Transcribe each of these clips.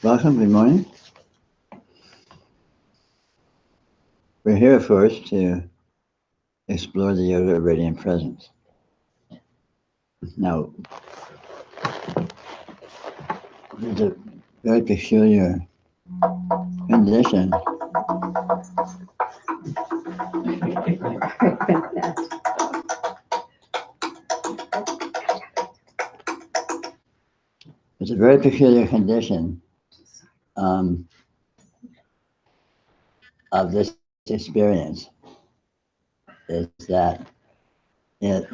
Welcome, good morning. We're here, of course, to explore the yoga of radiant presence. Now, there's a very peculiar condition It's a very peculiar condition of this experience is that it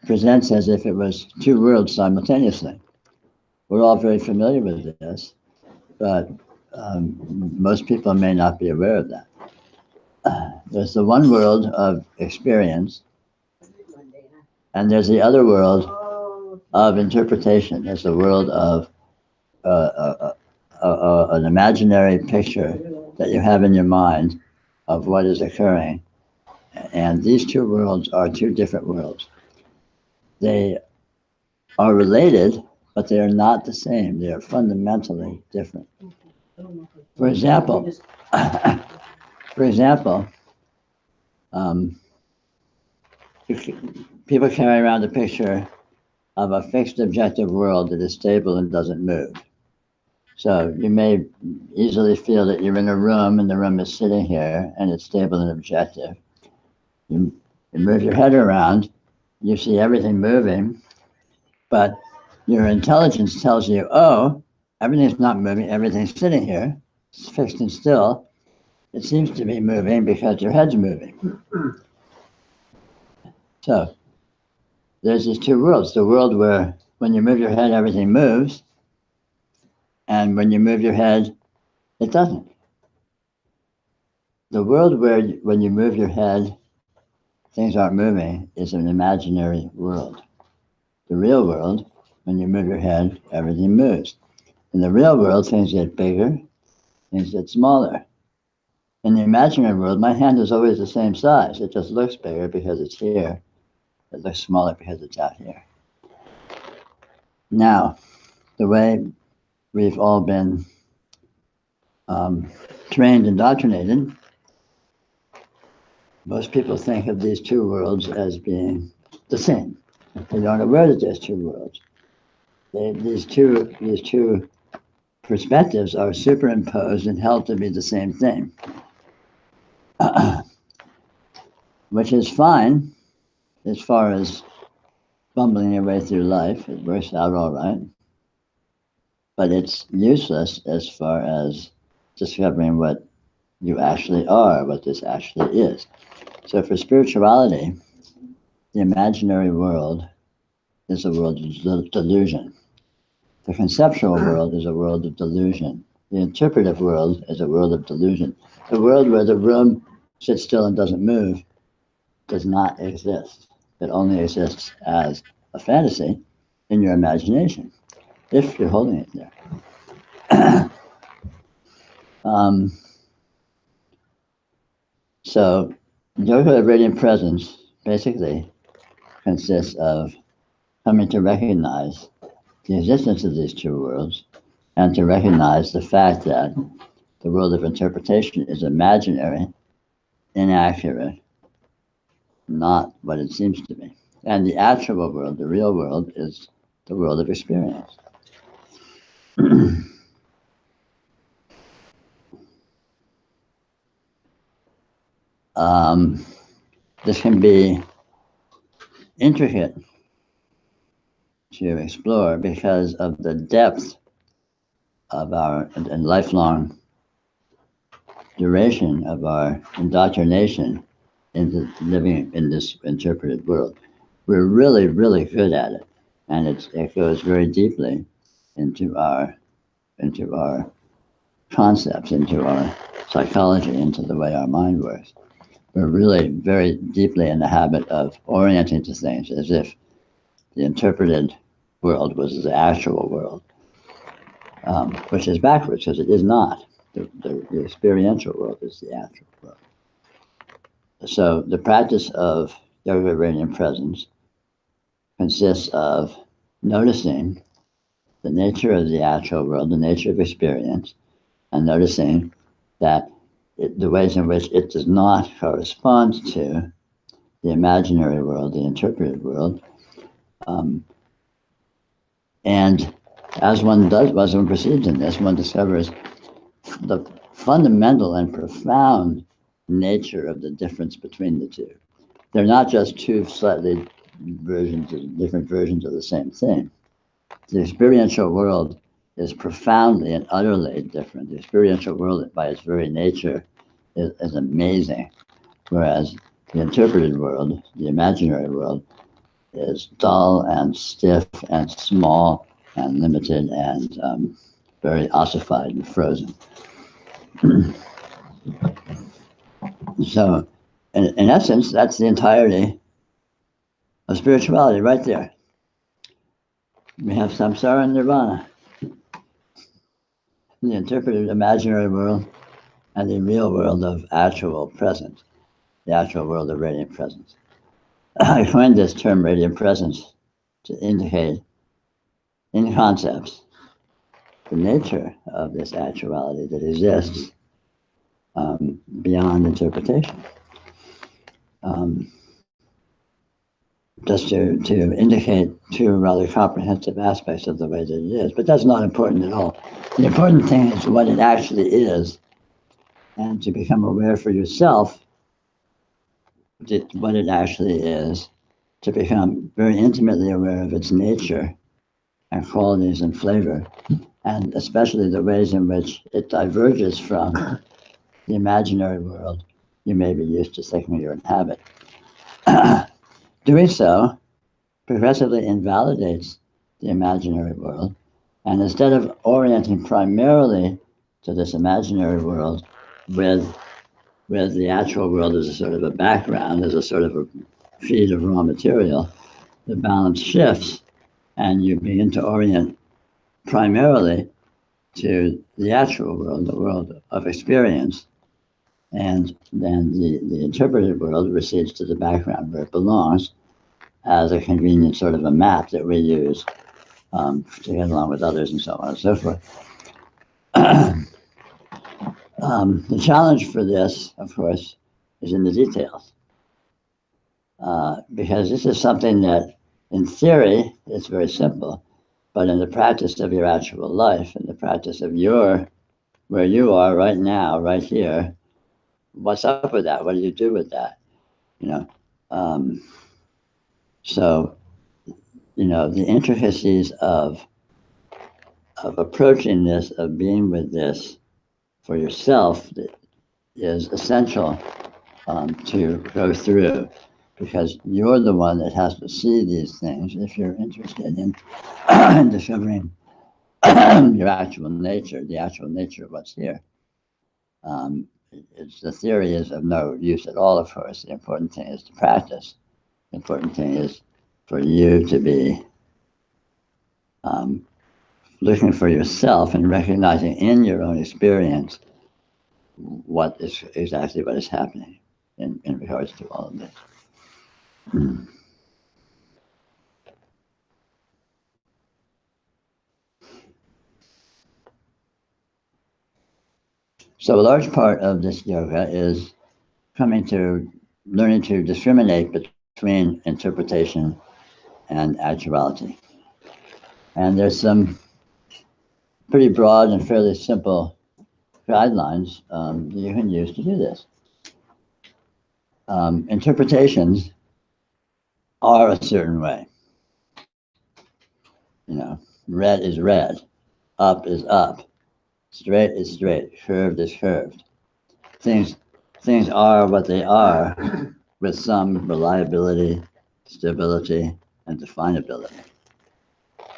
presents as if it was two worlds simultaneously. We're all very familiar with this, but most people may not be aware of that. There's the one world of experience, and there's the other world of interpretation. There's the world of an imaginary picture that you have in your mind of what is occurring. And these two worlds are two different worlds. They are related, but they are not the same. They are fundamentally different. For example, people carry around a picture of a fixed objective world that is stable and doesn't move. So you may easily feel that you're in a room and the room is sitting here and it's stable and objective. You move your head around, you see everything moving, but your intelligence tells you, oh, everything's not moving, everything's sitting here, it's fixed and still. It seems to be moving because your head's moving. So there's these two worlds, the world where when you move your head, everything moves, and when you move your head, it doesn't. The world where when you move your head, things aren't moving is an imaginary world. The real world, when you move your head, everything moves. In the real world, things get bigger, things get smaller. In the imaginary world, my hand is always the same size. It just looks bigger because it's here. It looks smaller because it's out here. Now, the way we've all been trained, indoctrinated, most people think of these two worlds as being the same. They aren't aware that there's two worlds. These two perspectives are superimposed and held to be the same thing, which is fine as far as bumbling your way through life. It works out all right. But it's useless as far as discovering what you actually are, what this actually is. So for spirituality, the imaginary world is a world of delusion. The conceptual world is a world of delusion. The interpretive world is a world of delusion. The world where the room sits still and doesn't move does not exist. It only exists as a fantasy in your imagination, if you're holding it there. So yoga of radiant presence basically consists of coming to recognize the existence of these two worlds and to recognize the fact that the world of interpretation is imaginary, inaccurate, not what it seems to be. And the actual world, the real world, is the world of experience. This can be intricate to explore because of the depth of our and lifelong duration of our indoctrination into living in this interpreted world. We're really, really good at it, and it goes very deeply into our concepts, into our psychology, into the way our mind works. We're really very deeply in the habit of orienting to things as if the interpreted world was the actual world, which is backwards because it is not. The experiential world is the actual world. So the practice of yoga of radiant presence consists of noticing the nature of the actual world, the nature of experience, and noticing that the ways in which it does not correspond to the imaginary world, the interpreted world. And as one proceeds in this, one discovers the fundamental and profound nature of the difference between the two. They're not just two slightly different versions of the same thing. The experiential world is profoundly and utterly different. The experiential world, by its very nature, is amazing, whereas the interpreted world, the imaginary world, is dull and stiff and small and limited and very ossified and frozen. So, in essence, that's the entirety of spirituality right there. We have samsara and nirvana, the interpreted imaginary world and the real world of actual presence, the actual world of radiant presence. I coined this term radiant presence to indicate in concepts the nature of this actuality that exists beyond interpretation. Just to indicate two rather comprehensive aspects of the way that it is. But that's not important at all. The important thing is what it actually is, and to become aware for yourself what it actually is, to become very intimately aware of its nature and qualities and flavor, and especially the ways in which it diverges from the imaginary world you may be used to thinking you inhabit. Doing so progressively invalidates the imaginary world, and instead of orienting primarily to this imaginary world with the actual world as a sort of a background, as a sort of a feed of raw material, the balance shifts and you begin to orient primarily to the actual world, the world of experience, and then the interpreted world recedes to the background where it belongs as a convenient sort of a map that we use to get along with others and so on and so forth. The challenge for this, of course, is in the details, because this is something that, in theory, it's very simple, but in the practice of your actual life, in the practice of where you are right now, right here, what's up with that? What do you do with that? So, the intricacies of approaching this, of being with this for yourself, is essential to go through, because you're the one that has to see these things if you're interested in discovering your actual nature, the actual nature of what's here. The theory is of no use at all, of course. The important thing is to practice. The important thing is for you to be looking for yourself and recognizing in your own experience what is happening in regards to all of this. So a large part of this yoga is learning to discriminate between interpretation and actuality. And there's some pretty broad and fairly simple guidelines that you can use to do this. Interpretations are a certain way. Red is red, up is up, straight is straight, curved is curved. Things are what they are with some reliability, stability, and definability.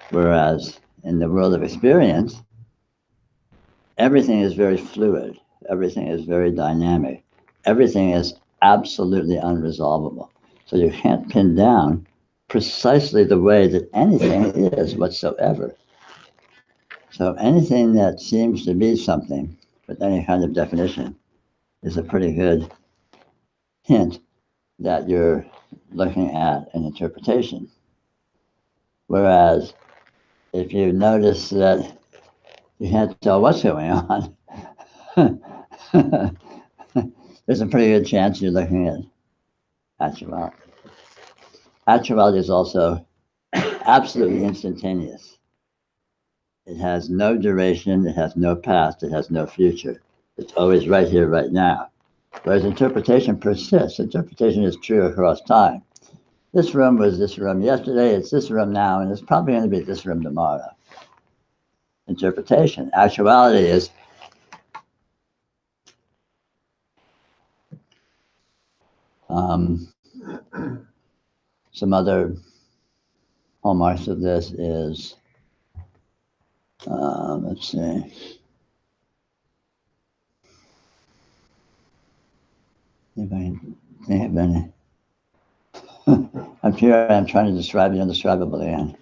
Whereas in the world of experience, everything is very fluid, everything is very dynamic, everything is absolutely unresolvable. So you can't pin down precisely the way that anything is whatsoever. So anything that seems to be something with any kind of definition is a pretty good hint that you're looking at an interpretation. Whereas if you notice that you can't tell what's going on, there's a pretty good chance you're looking at actuality. Actuality is also absolutely instantaneous. It has no duration, it has no past, it has no future. It's always right here, right now. Whereas interpretation persists. Interpretation is true across time. This room was this room yesterday, it's this room now, and it's probably going to be this room tomorrow. Interpretation. Actuality is some other hallmarks of this is, let's see. If I think of any. I'm here, I'm trying to describe the undescribable again.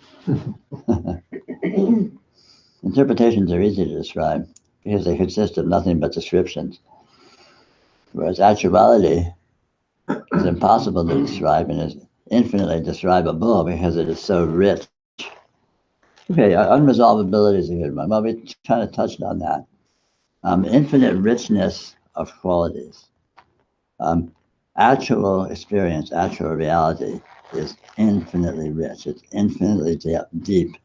Interpretations are easy to describe because they consist of nothing but descriptions. Whereas actuality is impossible to describe and is infinitely describable because it is so rich. Okay, unresolvability is a good one. Well, we kind of touched on that. Infinite richness of qualities. Actual experience, actual reality is infinitely rich. It's infinitely deep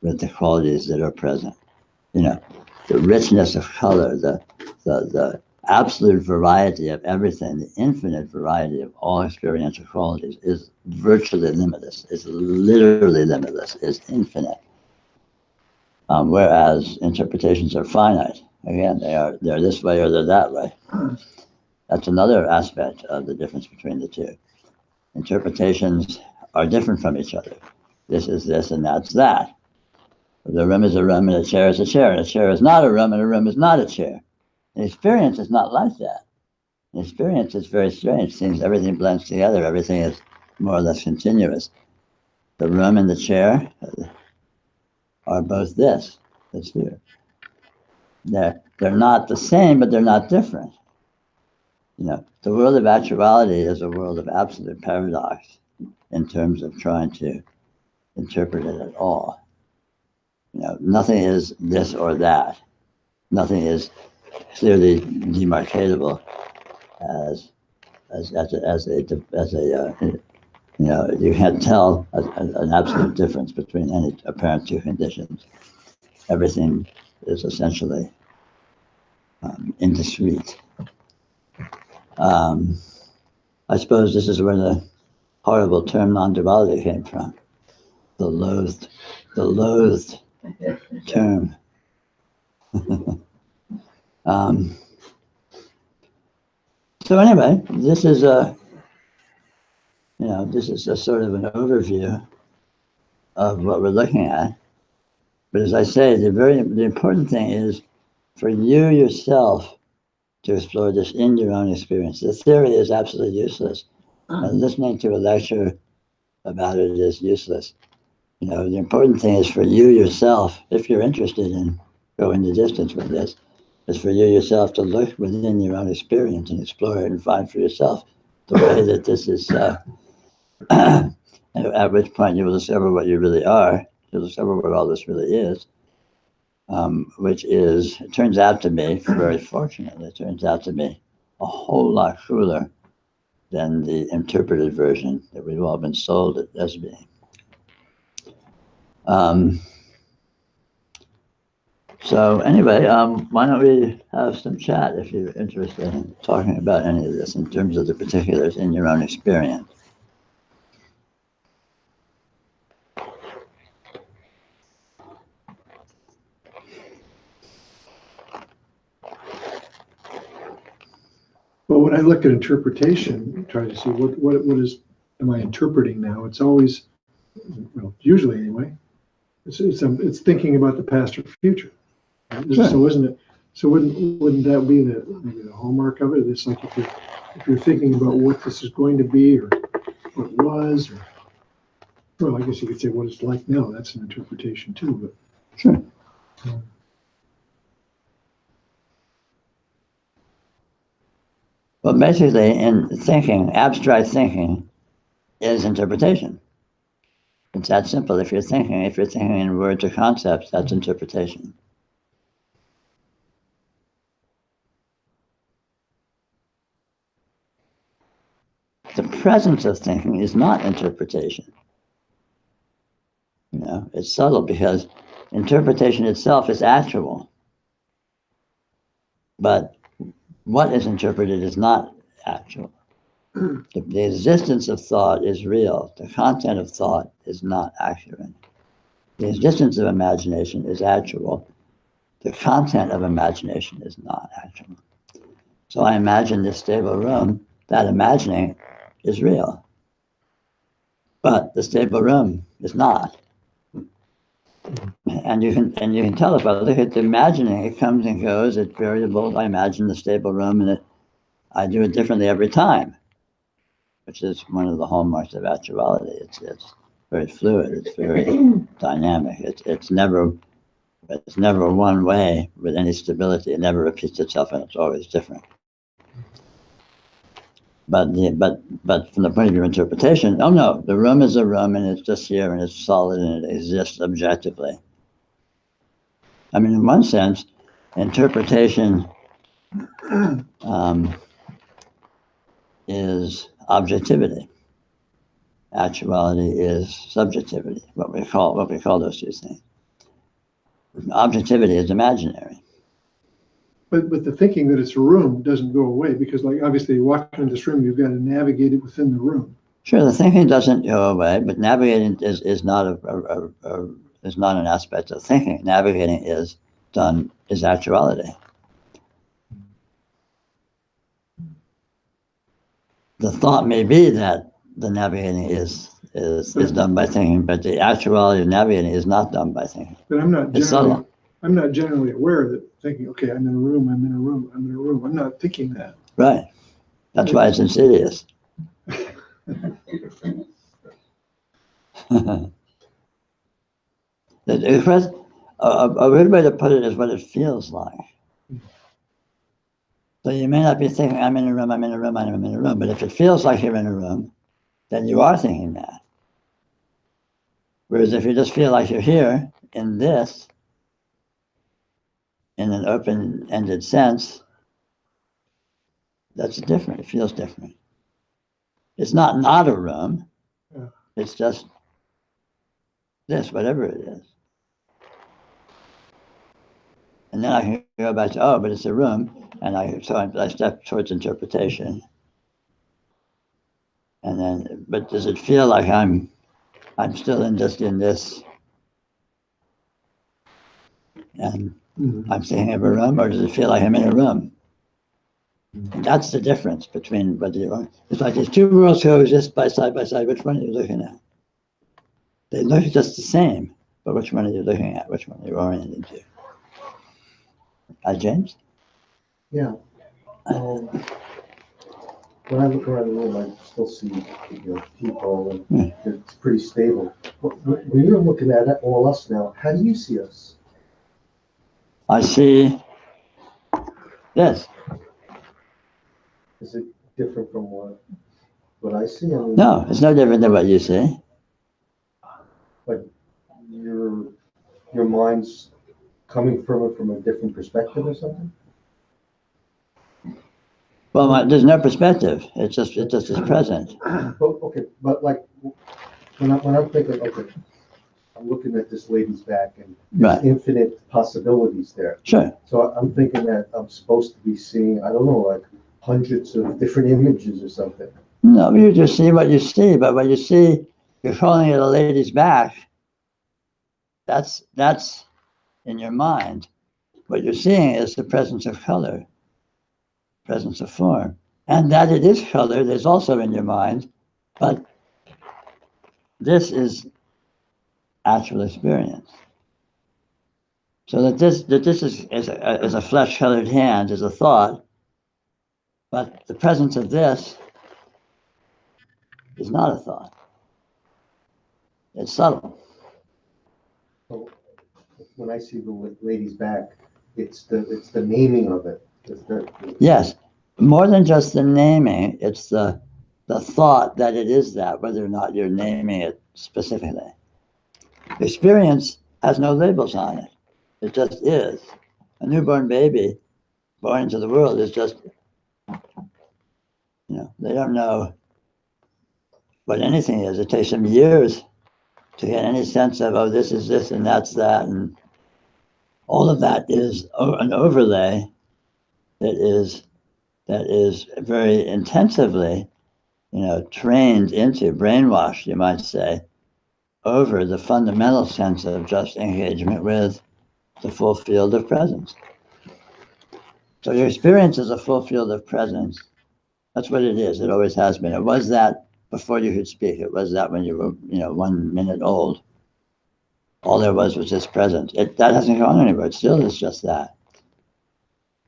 with the qualities that are present. You know, the richness of color, the absolute variety of everything, the infinite variety of all experiential qualities is virtually limitless, is literally limitless, is infinite. Whereas interpretations are finite. Again, they're this way or they're that way. That's another aspect of the difference between the two. Interpretations are different from each other. This is this and that's that. The room is a room and a chair is a chair, and a chair is not a room and a room is not a chair. An experience is not like that. An experience is very strange. It seems everything blends together. Everything is more or less continuous. The room and the chair are both this. That's here. They're not the same, but they're not different. You know, the world of actuality is a world of absolute paradox in terms of trying to interpret it at all. You know, nothing is this or that. Nothing is clearly demarcatable as a you know, you can't tell an absolute difference between any apparent two conditions. Everything is essentially indiscrete. I suppose this is where the horrible term non-duality came from. The loathed term. So anyway, this is a sort of an overview of what we're looking at. But as I say, the important thing is for you yourself to explore this in your own experience. The theory is absolutely useless. And listening to a lecture about it is useless. You know, the important thing is for you yourself, if you're interested in going the distance with this, is for you yourself to look within your own experience and explore it and find for yourself the way that this is, at which point you will discover what you really are, you'll discover what all this really is, which is, it turns out to be, very fortunately, it turns out to be a whole lot cooler than the interpreted version that we've all been sold it as being. So anyway, why don't we have some chat if you're interested in talking about any of this in terms of the particulars in your own experience. Well, when I look at interpretation, try to see what am I interpreting now? It's always, well, usually anyway, it's thinking about the past or future. Right? Sure. So isn't it? So wouldn't that be maybe the hallmark of it? It's like if you're thinking about what this is going to be or what it was, or well, I guess you could say what it's like now. That's an interpretation too. But sure. Well, basically, in thinking, abstract thinking is interpretation. It's that simple. If you're thinking in words or concepts, that's interpretation. The presence of thinking is not interpretation. You know, it's subtle because interpretation itself is actual. But what is interpreted is not actual. The existence of thought is real. The content of thought is not accurate. The existence of imagination is actual. The content of imagination is not actual. So I imagine this stable room. That imagining is real. But the stable room is not. And you can tell if I look at the imagining, it comes and goes, it's variable. I imagine the stable room and I do it differently every time, which is one of the hallmarks of actuality. It's very fluid, it's very dynamic. It's never one way with any stability. It never repeats itself and it's always different. But from the point of view of interpretation, oh no, the room is a room and it's just here and it's solid and it exists objectively. I mean, in one sense, interpretation is objectivity. Actuality is subjectivity. What we call those two things. Objectivity is imaginary. But the thinking that it's a room doesn't go away because, like, obviously, you walk into this room, you've got to navigate it within the room. Sure, the thinking doesn't go away, but navigating is not an aspect of thinking. Navigating is actuality. The thought may be that the navigating is done by thinking, but the actuality of navigating is not done by thinking. But I'm not generally aware that thinking, okay, I'm in a room. I'm not thinking that. Right. That's why it's insidious. A weird way to put it is what it feels like. So you may not be thinking, I'm in a room, but if it feels like you're in a room, then you are thinking that. Whereas if you just feel like you're here in this, in an open-ended sense, that's different. It feels different. It's not a room. Yeah. It's just this, whatever it is. And then I can go back to, but it's a room, and I step towards interpretation. And then, but does it feel like I'm still in this, and I'm thinking of a room, or does it feel like I'm in a room? And that's the difference between whether you are. It's like these two worlds coexist side by side. Which one are you looking at? They look just the same, but which one are you looking at? Which one are you oriented to? James? Yeah. When I look around the room, I still see people, and it's pretty stable. When you're looking at it, all us now, how do you see us? I see this. Is it different from what I see? I mean, no, it's no different than what you see. But your mind's coming from it from a different perspective or something? Well, there's no perspective. It just is present. But like when I'm thinking, okay, I'm looking at this lady's back and there's infinite possibilities there. Sure. So I'm thinking that I'm supposed to be seeing, I don't know, like hundreds of different images or something. No, you just see what you see, but what you see, you're calling it a lady's back. That's in your mind. What you're seeing is the presence of color, presence of form. And that it is color is also in your mind, but this is actual experience. So that this is a flesh-colored hand is a thought, but the presence of this is not a thought. It's subtle. So when I see the lady's back, it's the naming of it. Yes, more than just the naming, it's the thought that it is that, whether or not you're naming it specifically. Experience has no labels on it. It just is. A newborn baby born into the world is just, they don't know what anything is. It takes them years to get any sense of, oh, this is this and that's that. And all of that is an overlay that is very intensively, trained into, brainwashed, you might say, over the fundamental sense of just engagement with the full field of presence. So your experience is a full field of presence. That's what it is. It always has been. It was that before you could speak. It was that when you were, 1 minute old. All there was this presence. That hasn't gone anywhere. It still is just that.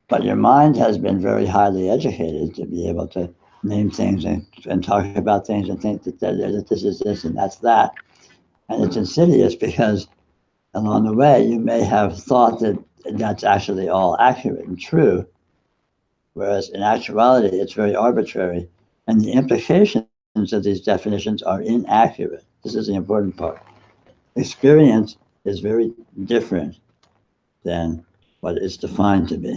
But your mind has been very highly educated to be able to name things and talk about things and think that this is this and that's that. And it's insidious because along the way, you may have thought that that's actually all accurate and true, whereas in actuality, it's very arbitrary. And the implications of these definitions are inaccurate. This is the important part. Experience is very different than what it's defined to be.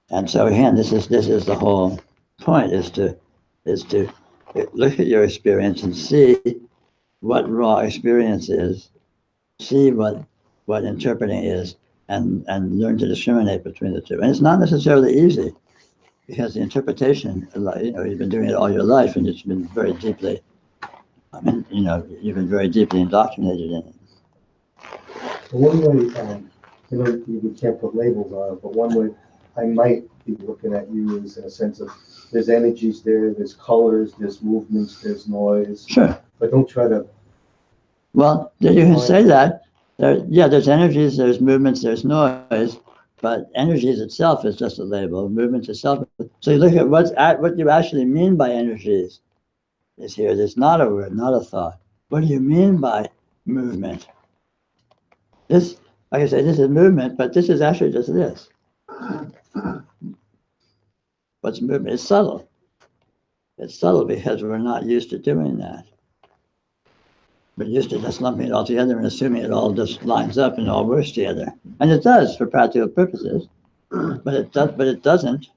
And so again, this is the whole point, is to look at your experience and see what raw experience is, see what interpreting is, and learn to discriminate between the two. And it's not necessarily easy, because the interpretation, you've been doing it all your life, and it's been very deeply, you've been very deeply indoctrinated in it. One way, we can't put labels on it, but one way I might be looking at you is in a sense of there's energies there, there's colors, there's movements, there's noise. Sure. But don't try to. Well, you can say that. There's energies, there's movements, there's noise, but energies itself is just a label. Movements itself. So you look at what you actually mean by energies is here. There's not a word, not a thought. What do you mean by movement? This, like I say, this is movement, but this is actually just this. What's movement? It's subtle. It's subtle because we're not used to doing that. We're used to just lumping it all together and assuming it all just lines up and all works together. And it does for practical purposes, but it doesn't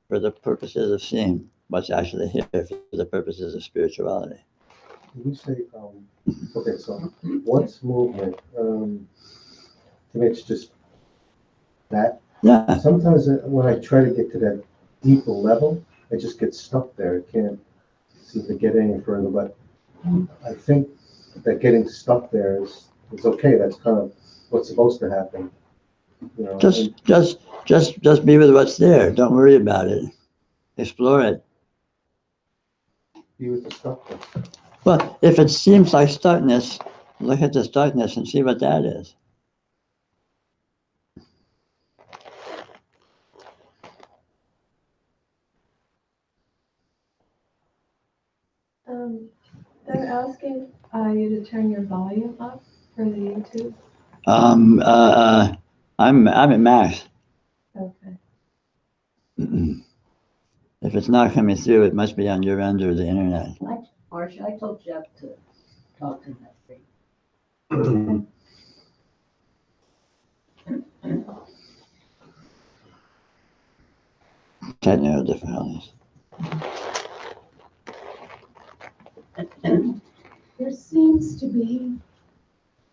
for the purposes of seeing what's actually here, for the purposes of spirituality. You say, okay, so what's movement? To me, it's just that. Yeah. Sometimes when I try to get to that deeper level, I just get stuck there. I can't seem to get any further. But I think that getting stuck there is okay. That's kind of what's supposed to happen. Just be with what's there. Don't worry about it. Explore it. Be with the stuckness. Well, if it seems like stuckness, look at the stuckness and see what that is. They're asking you to turn your volume up for the YouTube. I'm at max. Okay. If it's not coming through, it must be on your end or the internet. Marcia, I told Jeff to talk to that thing. Technical difficulties. There seems to be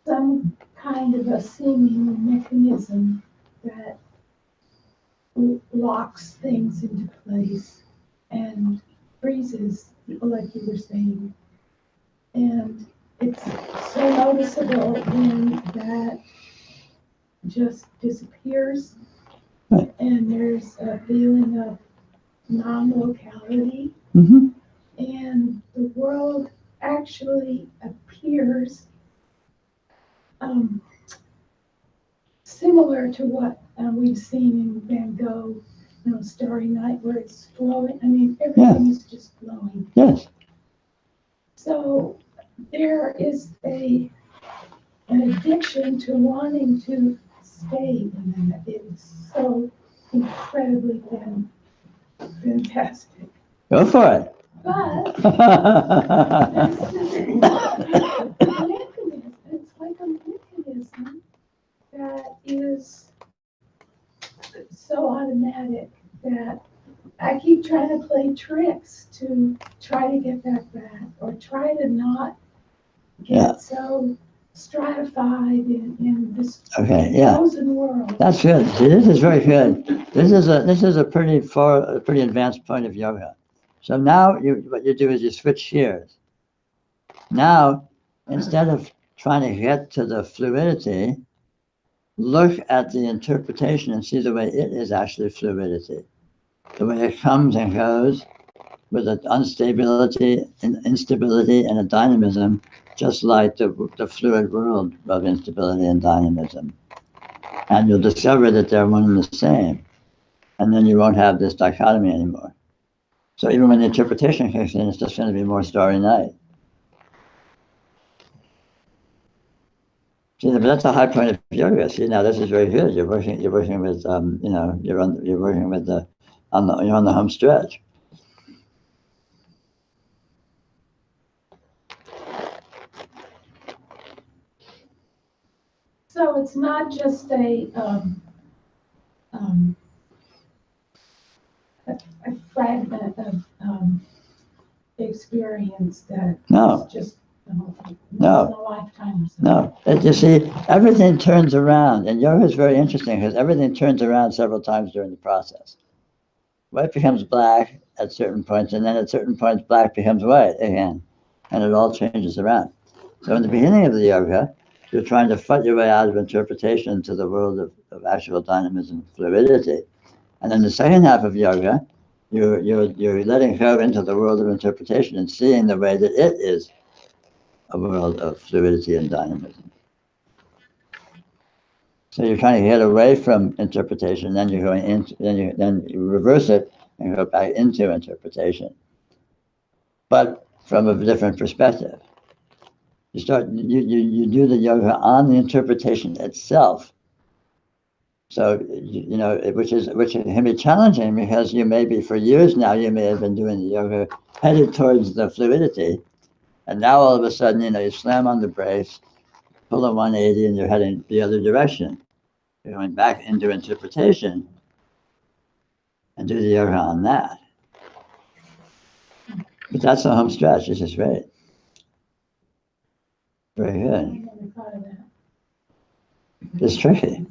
some kind of a seeming mechanism that locks things into place and freezes, like you were saying. And it's so noticeable when that just disappears. Right. And there's a feeling of non-locality. Mm-hmm. And the world actually appears similar to what we've seen in Van Gogh, Starry Night, where it's flowing. I mean, everything is just flowing. Yes. So there is an addiction to wanting to stay in that. It's so incredibly fantastic. Go for it. But mechanism that is so automatic that I keep trying to play tricks to try to get that back, or try to not Yeah. get so stratified in this Okay, yeah. frozen world. That's good. See, this is very good. This is a pretty advanced point of yoga. So now what you do is you switch gears. Now, instead of trying to get to the fluidity, look at the interpretation and see the way it is actually fluidity. The way it comes and goes with an instability and a dynamism, just like the fluid world of instability and dynamism. And you'll discover that they're one and the same. And then you won't have this dichotomy anymore. So even when the interpretation kicks in, it's just going to be more starry night. See, but that's a high point of yoga. See, now this is very good. You're working with, you're working with you're on the home stretch. So it's not just a fragment of experience that No. is just No. once in a lifetime or something. No, you see, everything turns around, and yoga is very interesting because everything turns around several times during the process. White becomes black at certain points, and then at certain points, black becomes white again, and it all changes around. So in the beginning of the yoga, you're trying to fight your way out of interpretation to the world of actual dynamism and fluidity. And in the second half of yoga, you're letting go into the world of interpretation and seeing the way that it is a world of fluidity and dynamism. So you're trying to get away from interpretation, then you're going into, then you reverse it and go back into interpretation, but from a different perspective. You do the yoga on the interpretation itself. So which can be challenging because you may be, for years now, you may have been doing the yoga headed towards the fluidity, and now all of a sudden, you slam on the brakes, pull a 180, and you're heading the other direction. You're going back into interpretation and do the yoga on that. But that's the home stretch. This is great. Very I good. never thought of that. It's tricky.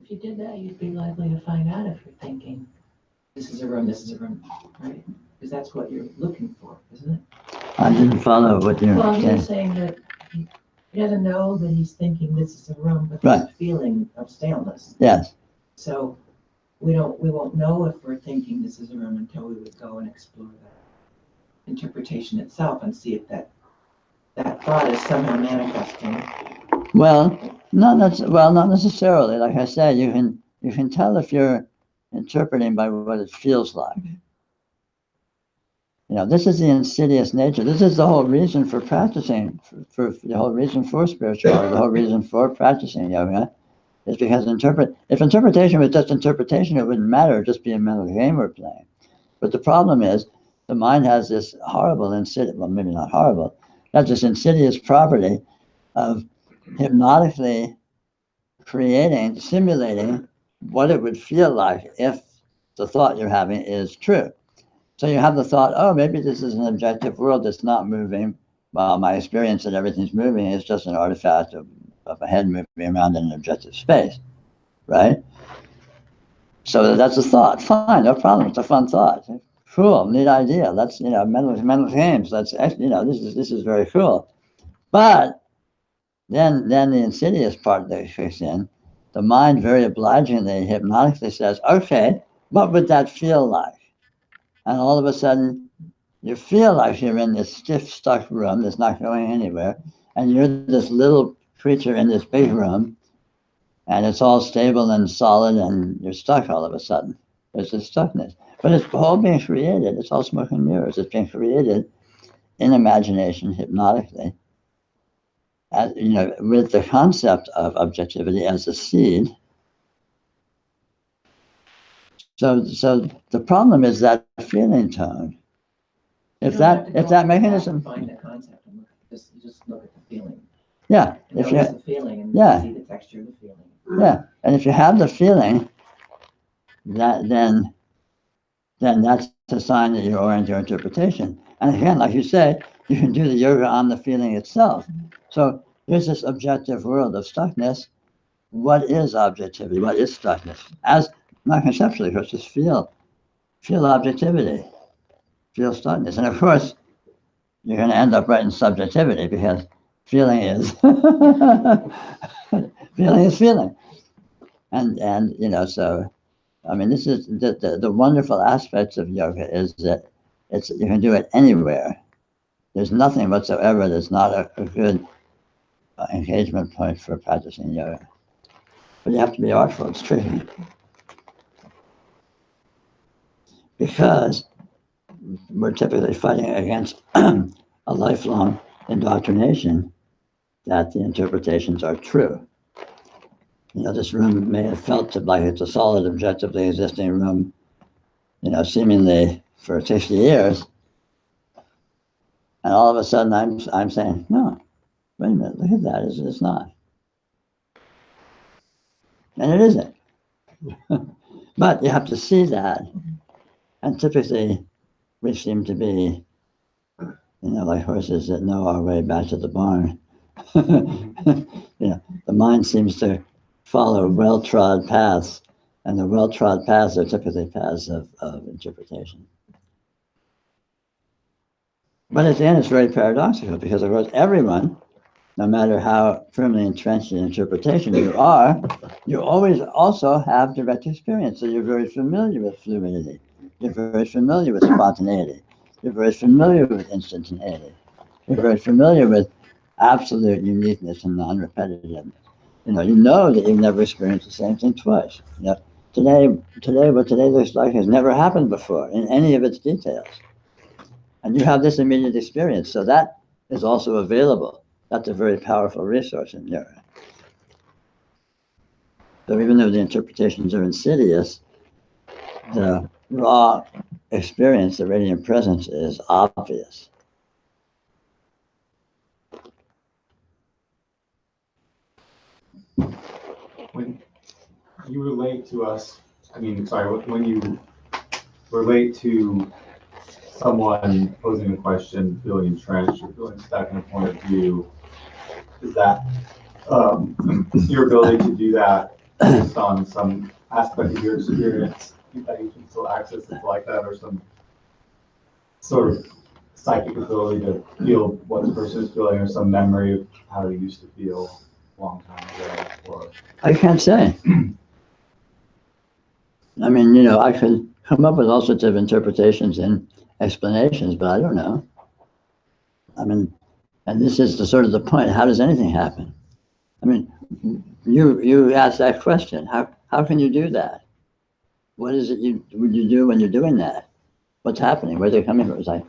If you did that, you'd be likely to find out if you're thinking, this is a room, right? Because that's what you're looking for, isn't it? I didn't follow what you're Well, saying. you're saying that he doesn't know that he's thinking this is a room, but Right. there's a feeling of staleness. Yes. So we won't know if we're thinking this is a room until we would go and explore that interpretation itself and see if that thought is somehow manifesting. Well, not necessarily. Like I said, you can tell if you're interpreting by what it feels like. This is the insidious nature. This is the whole reason for practicing, for the whole reason for spirituality, the whole reason for practicing yoga, is because if interpretation was just interpretation, it wouldn't matter. It'd just be a mental game we're playing. But the problem is, the mind has this horrible well, maybe not horrible, that's this insidious property of hypnotically simulating what it would feel like if the thought you're having is true. So you have the thought, oh, maybe this is an objective world that's not moving. Well, my experience that everything's moving is just an artifact of a head moving around in an objective space, right? So that's a thought. Fine, no problem. It's a fun thought. Cool, neat idea. That's mental games. This is very cool. But then the insidious part that kicks in. The mind very obligingly, hypnotically says, okay, what would that feel like? And all of a sudden, you feel like you're in this stiff, stuck room that's not going anywhere, and you're this little creature in this big room, and it's all stable and solid, and you're stuck all of a sudden. There's this stuckness. But it's all being created. It's all smoke and mirrors. It's being created in imagination, hypnotically, with the concept of objectivity as a seed. So the problem is that feeling tone. If that mechanism, Find the concept and you just look at the feeling. yeah, And if notice you, the feeling and yeah. see the texture of the feeling. yeah, and if you have the feeling, then that's a sign that you orient your interpretation. And again, like you say, you can do the yoga on the feeling itself. So there's this objective world of stuckness. What is objectivity? What is stuckness? As not conceptually, of course, just feel objectivity, feel stuckness. And of course, you're going to end up right in subjectivity because feeling is feeling is feeling. And you know, so I mean, this is the wonderful aspects of yoga is that you can do it anywhere. There's nothing whatsoever that's not a good engagement point for practicing yoga. But you have to be artful. It's tricky because we're typically fighting against a lifelong indoctrination that the interpretations are true. You know, this room may have felt like it's a solid, objectively existing room, you know, seemingly for 60 years. And all of a sudden I'm saying, no, wait a minute, look at that, it's not. And it isn't. But you have to see that. And typically we seem to be, you know, like horses that know our way back to the barn. You know, the mind seems to follow well-trod paths, and the well-trod paths are typically paths of interpretation. But at the end, it's very paradoxical because, of course, everyone, no matter how firmly entrenched in interpretation you are, you always also have direct experience. So you're very familiar with fluidity. You're very familiar with spontaneity. You're very familiar with instantaneity. You're very familiar with absolute uniqueness and non-repetitiveness. You know that you've never experienced the same thing twice. You know, what today looks like has never happened before in any of its details. And you have this immediate experience, so that is also available. That's a very powerful resource in yoga. So even though the interpretations are insidious, the raw experience, the radiant presence, is obvious. When you relate to us, when you relate to someone posing a question, feeling entrenched or feeling stuck in a point of view, is that your ability to do that based on some aspect of your experience that you can still access it like that, or some sort of psychic ability to feel what the person is feeling, or some memory of how you used to feel a long time ago? Or I can't say. I mean, I could come up with all sorts of interpretations and explanations, but I don't know. I mean, and this is the point. How does anything happen? I mean, you asked that question. How can you do that? What is it would you do when you're doing that? What's happening? Where they're coming from? It's like,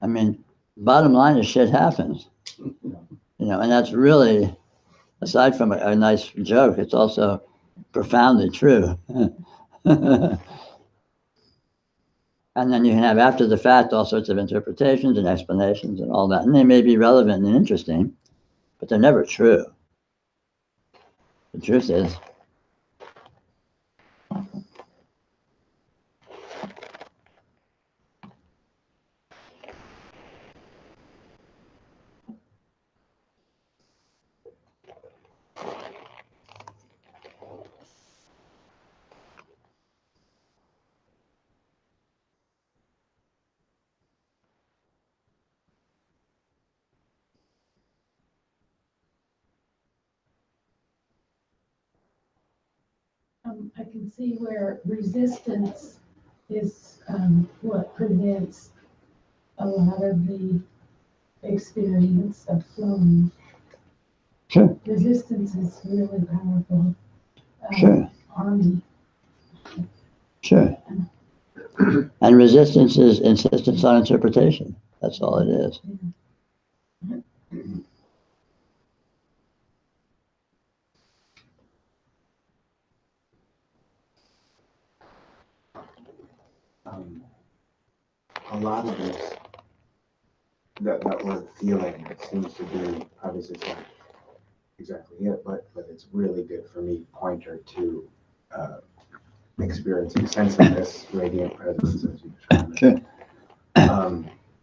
I mean, bottom line is shit happens. And that's really, aside from a nice joke, it's also profoundly true. And then you can have after the fact all sorts of interpretations and explanations and all that. And they may be relevant and interesting, but they're never true. The truth is, I can see where resistance is what prevents a lot of the experience of flowing. sure, Resistance is really powerful. Sure. Army. sure. And resistance is insistence on interpretation. That's all it is. a lot of this that we're feeling seems to be, obviously it's not exactly it, but it's really good for me, pointer to experiencing, sensing this radiant presence as you described. Sure.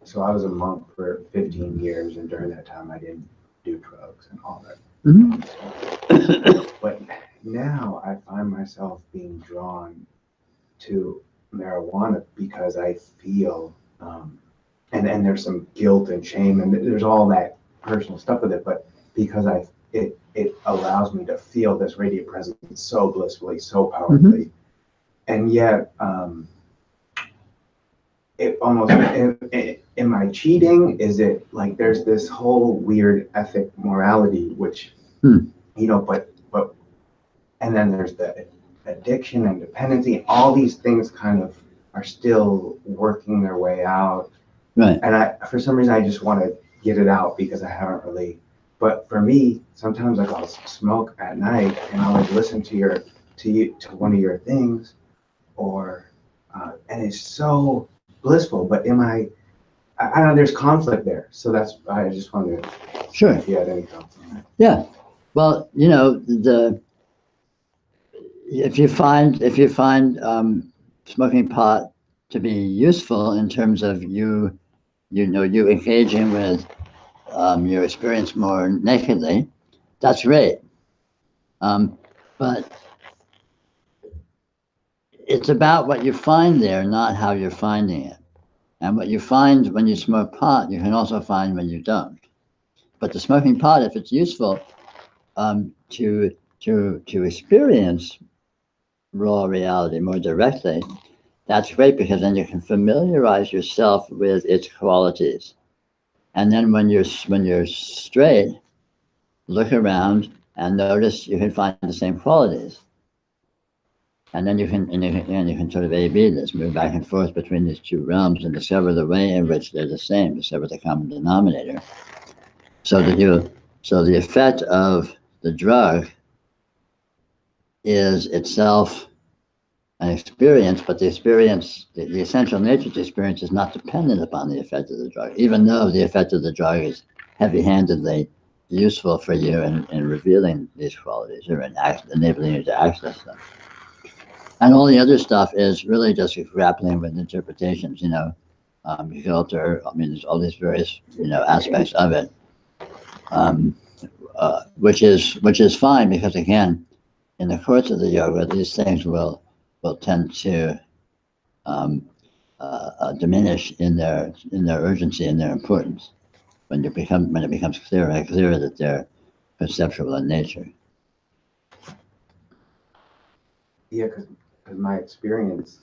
So I was a monk for 15 years, and during that time I didn't do drugs and all that. Mhm. But now I find myself being drawn to marijuana because I feel, and there's some guilt and shame, and there's all that personal stuff with it, but because it allows me to feel this radiant presence so blissfully, so powerfully, and yet it almost, am I cheating? Is it like there's this whole weird ethic morality, which, you know, but, and then there's the addiction and dependency, all these things kind of are still working their way out. Right. And for some reason, I just want to get it out because I haven't really, but for me, sometimes like I'll smoke at night and I'll like listen to one of your things, or, and it's so blissful, but I don't know, there's conflict there. So that's, I just wanted to, Sure. if you had any thoughts on that. Yeah. Well, you know, if you find smoking pot to be useful in terms of you engaging with your experience more nakedly, that's great. But it's about what you find there, not how you're finding it. And what you find when you smoke pot, you can also find when you don't. But the smoking pot, if it's useful to experience raw reality more directly, that's great, because then you can familiarize yourself with its qualities. And then when you're straight, look around and notice you can find the same qualities. And then you can sort of A/B this, move back and forth between these two realms and discover the way in which they're the same, discover the common denominator. So the effect of the drug is itself an experience, but the experience, the essential nature of the experience is not dependent upon the effect of the drug, even though the effect of the drug is heavy-handedly useful for you in revealing these qualities, or in enabling you to access them. And all the other stuff is really just grappling with interpretations, filter, there's all these various, aspects of it, which is fine, because again, in the course of the yoga, these things will tend to diminish in their urgency and their importance when it becomes clearer and clearer that they're perceptual in nature. Yeah, because my experience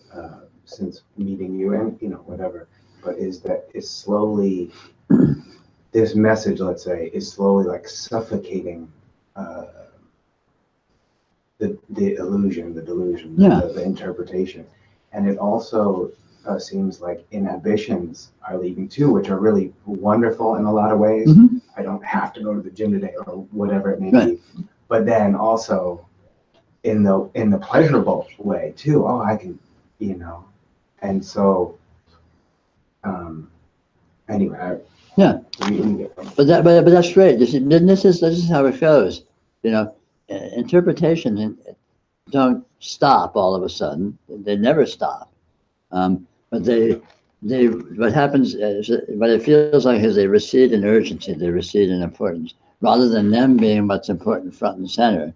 since meeting you, and whatever, but is slowly this message, let's say, is slowly like suffocating the illusion, the delusion, the interpretation, and it also seems like inhibitions are leaving too, which are really wonderful in a lot of ways. I don't have to go to the gym today, or whatever it may be, but then also in the pleasurable way too. Oh, I can, and so anyway. But that's great. This is how it goes. Interpretations don't stop all of a sudden. They never stop. But what happens is, what it feels like is they recede in urgency, they recede in importance, rather than them being what's important front and center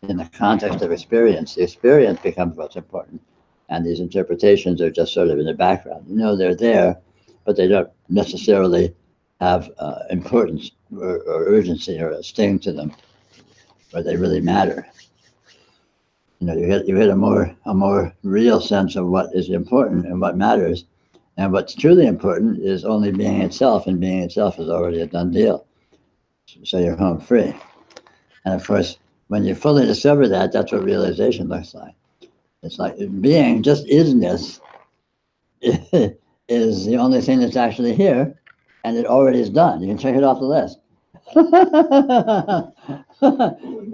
in the context of experience. The experience becomes what's important, and these interpretations are just sort of in the background. They're there, but they don't necessarily have importance or urgency or a sting to them, where they really matter. You get a more real sense of what is important and what matters, and what's truly important is only being itself, and being itself is already a done deal. So you're home free. And of course, when you fully discover that, that's what realization looks like. It's like being, just isness, is the only thing that's actually here, and it already is done. You can check it off the list.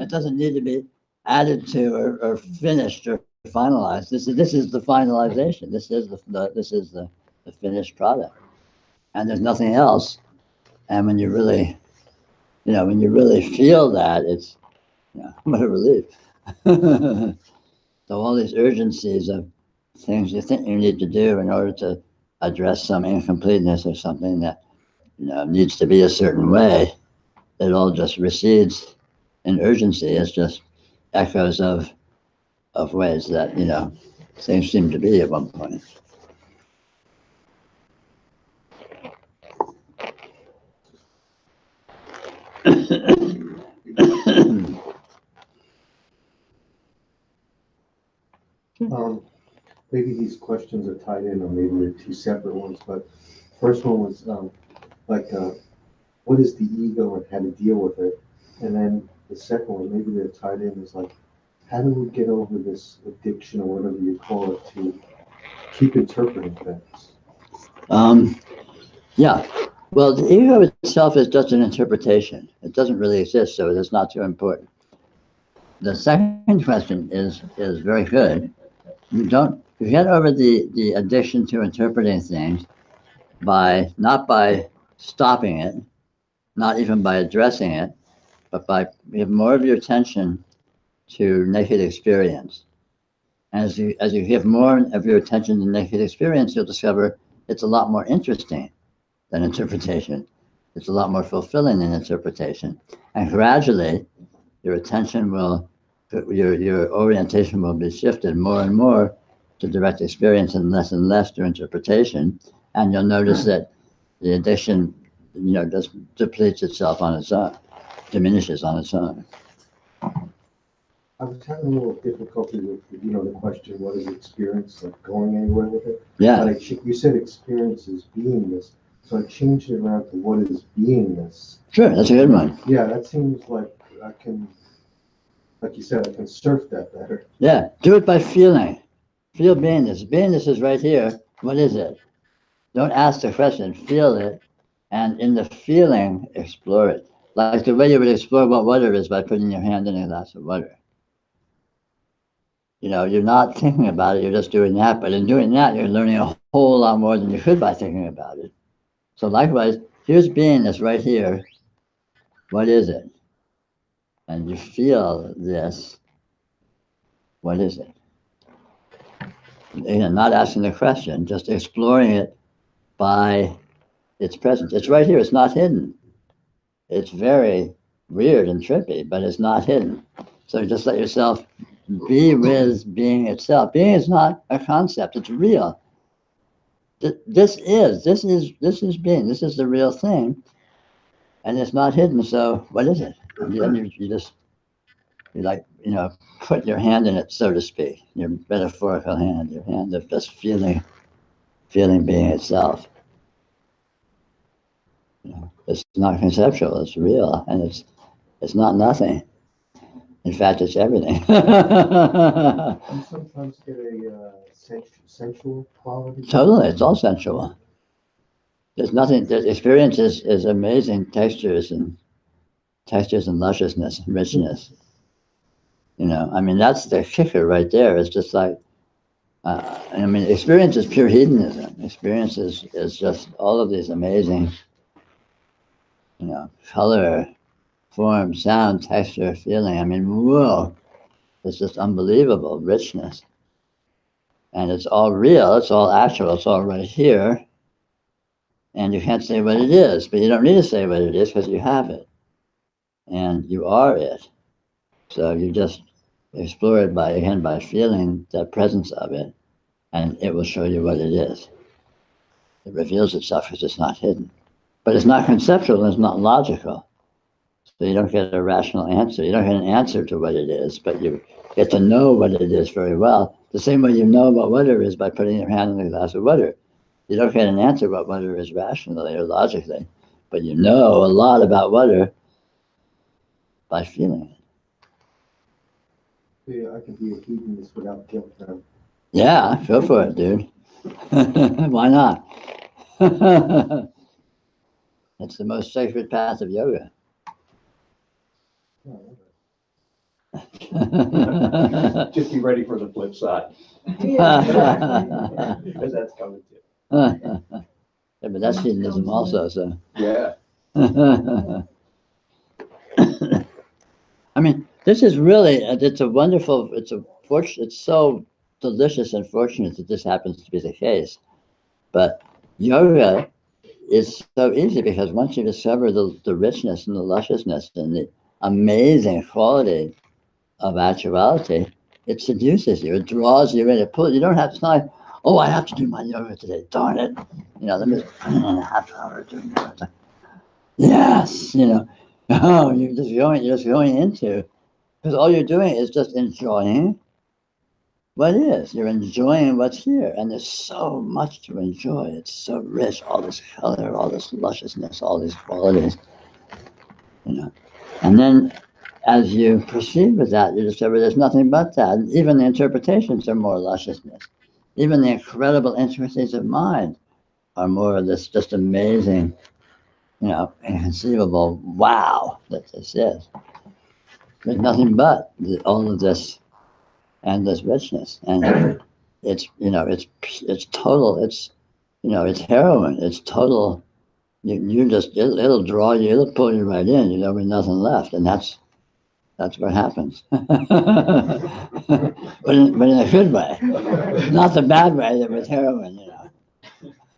It doesn't need to be added to or finished or finalized. This is the finalization. This is the finished product, and there's nothing else. And when you really, when you really feel that, it's, what a relief. So all these urgencies of things you think you need to do in order to address some incompleteness or something that needs to be a certain way, it all just recedes in urgency. It's just echoes of ways that things seem to be at one point. Maybe these questions are tied in, or maybe they're two separate ones, but first one was what is the ego and how to deal with it? And then the second one, maybe they're tied in, is like, how do we get over this addiction or whatever you call it to keep interpreting things? Yeah. Well, the ego itself is just an interpretation. It doesn't really exist, so it's not too important. The second question is very good. You get over the addiction to interpreting things not by stopping it, not even by addressing it, but by give more of your attention to naked experience. And as you give more of your attention to naked experience, you'll discover it's a lot more interesting than interpretation. It's a lot more fulfilling than interpretation. And gradually, your attention your orientation will be shifted more and more to direct experience and less to interpretation. And you'll notice that the addiction, just depletes itself on its own, diminishes on its own. I was having a little difficulty with, the question, what is experience, like going anywhere with it? Yeah. But you said experience is beingness, so I changed it around to what is beingness. Sure, that's a good one. Yeah, that seems like I can, like you said, I can surf that better. Yeah, do it by feeling. Feel beingness. Beingness is right here. What is it? Don't ask the question, feel it, and in the feeling, explore it. Like the way you would explore what water is by putting your hand in a glass of water. You're not thinking about it, you're just doing that, but in doing that, you're learning a whole lot more than you could by thinking about it. So likewise, here's beingness right here. What is it? And you feel this. What is it? Not asking the question, just exploring it by its presence. It's right here, it's not hidden. It's very weird and trippy, but it's not hidden. So just let yourself be with being itself. Being is not a concept, it's real. This is being, this is the real thing, and it's not hidden, so what is it? You put your hand in it, so to speak, your metaphorical hand, your hand of just feeling being itself. It's not conceptual, it's real, and it's not nothing. In fact, it's everything. You sometimes get a sensual quality. Totally, it's all sensual. There's nothing. Experience is amazing textures and lusciousness, richness. That's the kicker right there. It's just like, experience is pure hedonism. Experience is just all of these amazing, color, form, sound, texture, feeling. Whoa, it's just unbelievable richness. And it's all real, it's all actual, it's all right here. And you can't say what it is, but you don't need to say what it is because you have it. And you are it. So you just explore it by feeling the presence of it, and it will show you what it is. It reveals itself because it's not hidden. But it's not conceptual, it's not logical. So you don't get a rational answer. You don't get an answer to what it is, but you get to know what it is very well. The same way you know what water is by putting your hand in a glass of water. You don't get an answer what water is rationally or logically, but you know a lot about water by feeling it. Yeah, I can be a hedonist without guilt now. Yeah, go for it, dude. Why not? It's the most sacred path of yoga. Just be ready for the flip side. Yeah. Because that's coming too. Yeah, but that's hedonism also, so. Yeah. I mean, this is really, it's a wonderful, it's so delicious and fortunate that this happens to be the case. But yoga is so easy because once you discover the richness and the lusciousness and the amazing quality of actuality, it seduces you, it draws you in, it pulls, you don't have to, like, oh, I have to do my yoga today, darn it. Let me put in a half hour doing yoga. Yes, oh, you're just going into, because all you're doing is just enjoying what is. You're enjoying what's here, and there's so much to enjoy. It's so rich, all this color, all this lusciousness, all these qualities, And then as you proceed with that, you discover there's nothing but that. Even the interpretations are more lusciousness. Even the incredible intricacies of mind are more of this just amazing, inconceivable wow that this is. There's nothing but all of this and this richness, and it's total. It's heroin. It's total. You just it'll draw you. It'll pull you right in. There'll be nothing left, and that's what happens. but in a good way, not the bad way that with heroin.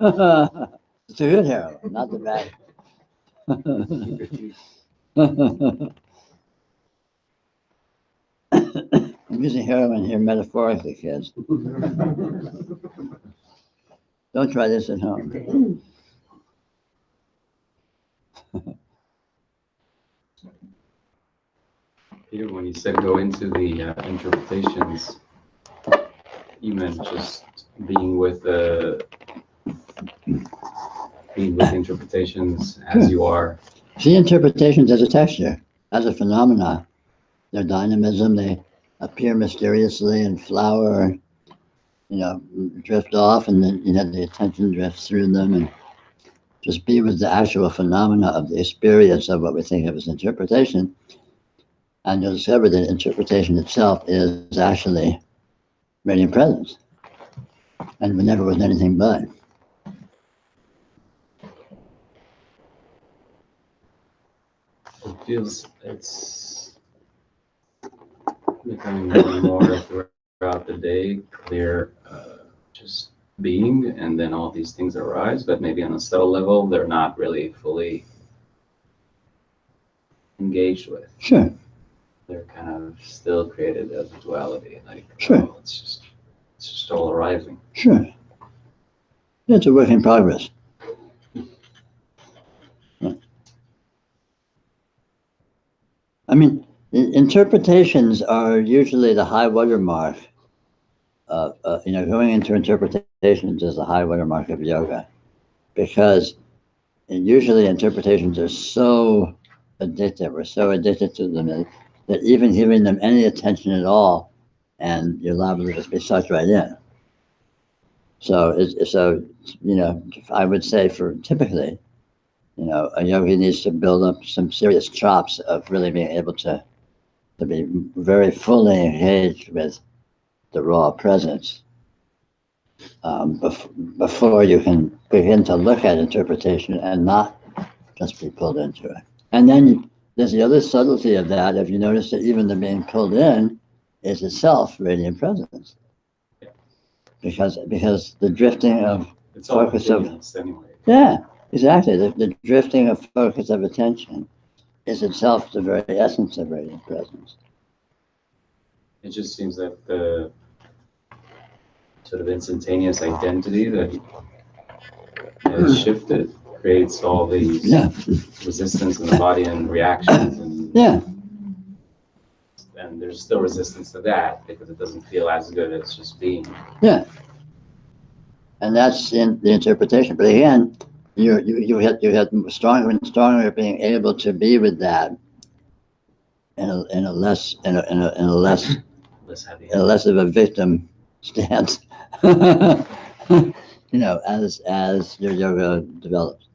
It's a good heroin, not the bad. I'm using heroin here metaphorically, kids. Don't try this at home. Peter, when you said go into the interpretations, you meant just being with interpretations as you are. See interpretations as a texture, as a phenomena. Their dynamism, they appear mysteriously and flower, drift off, and then the attention drifts through them, and just be with the actual phenomena of the experience of what we think of as interpretation. And you'll discover that interpretation itself is actually radiant presence, and never was anything but. It feels it's becoming more and more throughout the day clear, just being, and then all these things arise, but maybe on a subtle level, they're not really fully engaged with. Sure. They're kind of still created as a duality, like, sure. Oh, it's just all arising. Sure. It's a work in progress. I mean, interpretations are usually the high watermark of, going into interpretations is the high watermark of yoga, because usually interpretations are so addictive. We're so addicted to them that even giving them any attention at all, and you're liable to just be sucked right in. So, I would say for typically, a yogi needs to build up some serious chops of really being able to be very fully engaged with the raw presence before you can begin to look at interpretation and not just be pulled into it. And then there's the other subtlety of that. If you notice that even the being pulled in is itself radiant presence, because the drifting of it's all focus of anyway. Yeah, exactly. The drifting of focus of attention is itself the very essence of radiant presence. It just seems that the sort of instantaneous identity that is shifted creates all these resistance in the body and reactions, and and there's still resistance to that because it doesn't feel as good as just being. Yeah, and that's in the interpretation. But again, you had stronger and stronger being able to be with that in a less of a victim stance. As your yoga develops.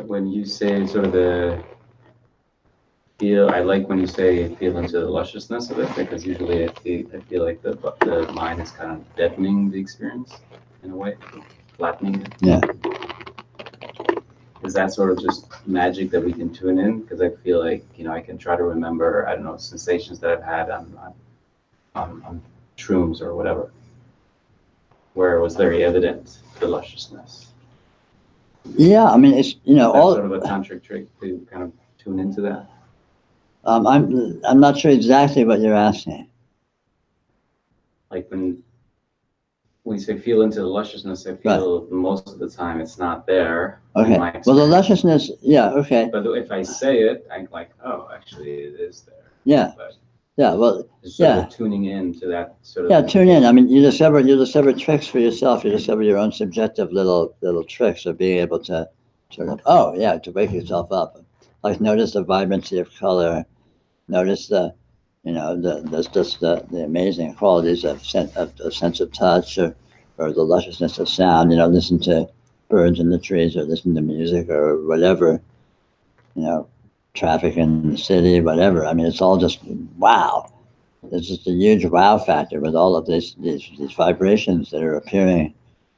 when you say sort of the feel, I like when you say feel into the lusciousness of it, because usually I feel like the mind is kind of deadening the experience in a way, flattening it. Yeah. Is that sort of just magic that we can tune in? Because I feel like, I can try to remember, I don't know, sensations that I've had on shrooms or whatever, where it was very evident, the lusciousness. Yeah, I mean, it's, Is that all. sort of a tantric trick to kind of tune into that? I'm not sure exactly what you're asking. Like when you say feel into the lusciousness, I feel most of the time it's not there. Okay. In my Well, the experience. lusciousness, yeah, okay. But if I say it, I'm like, oh, actually it is there. Yeah. But Yeah, well, it's sort yeah. of tuning in to that sort of. Yeah, tune in. I mean, you discover tricks for yourself. You discover your own subjective little tricks of being able to sort of, to wake yourself up. Like notice the vibrancy of color, notice the amazing qualities of sense of touch, or the lusciousness of sound. Listen to birds in the trees, or listen to music, or whatever. Traffic in the city, whatever. I mean, it's all just wow. There's just a huge wow factor with all of these vibrations that are appearing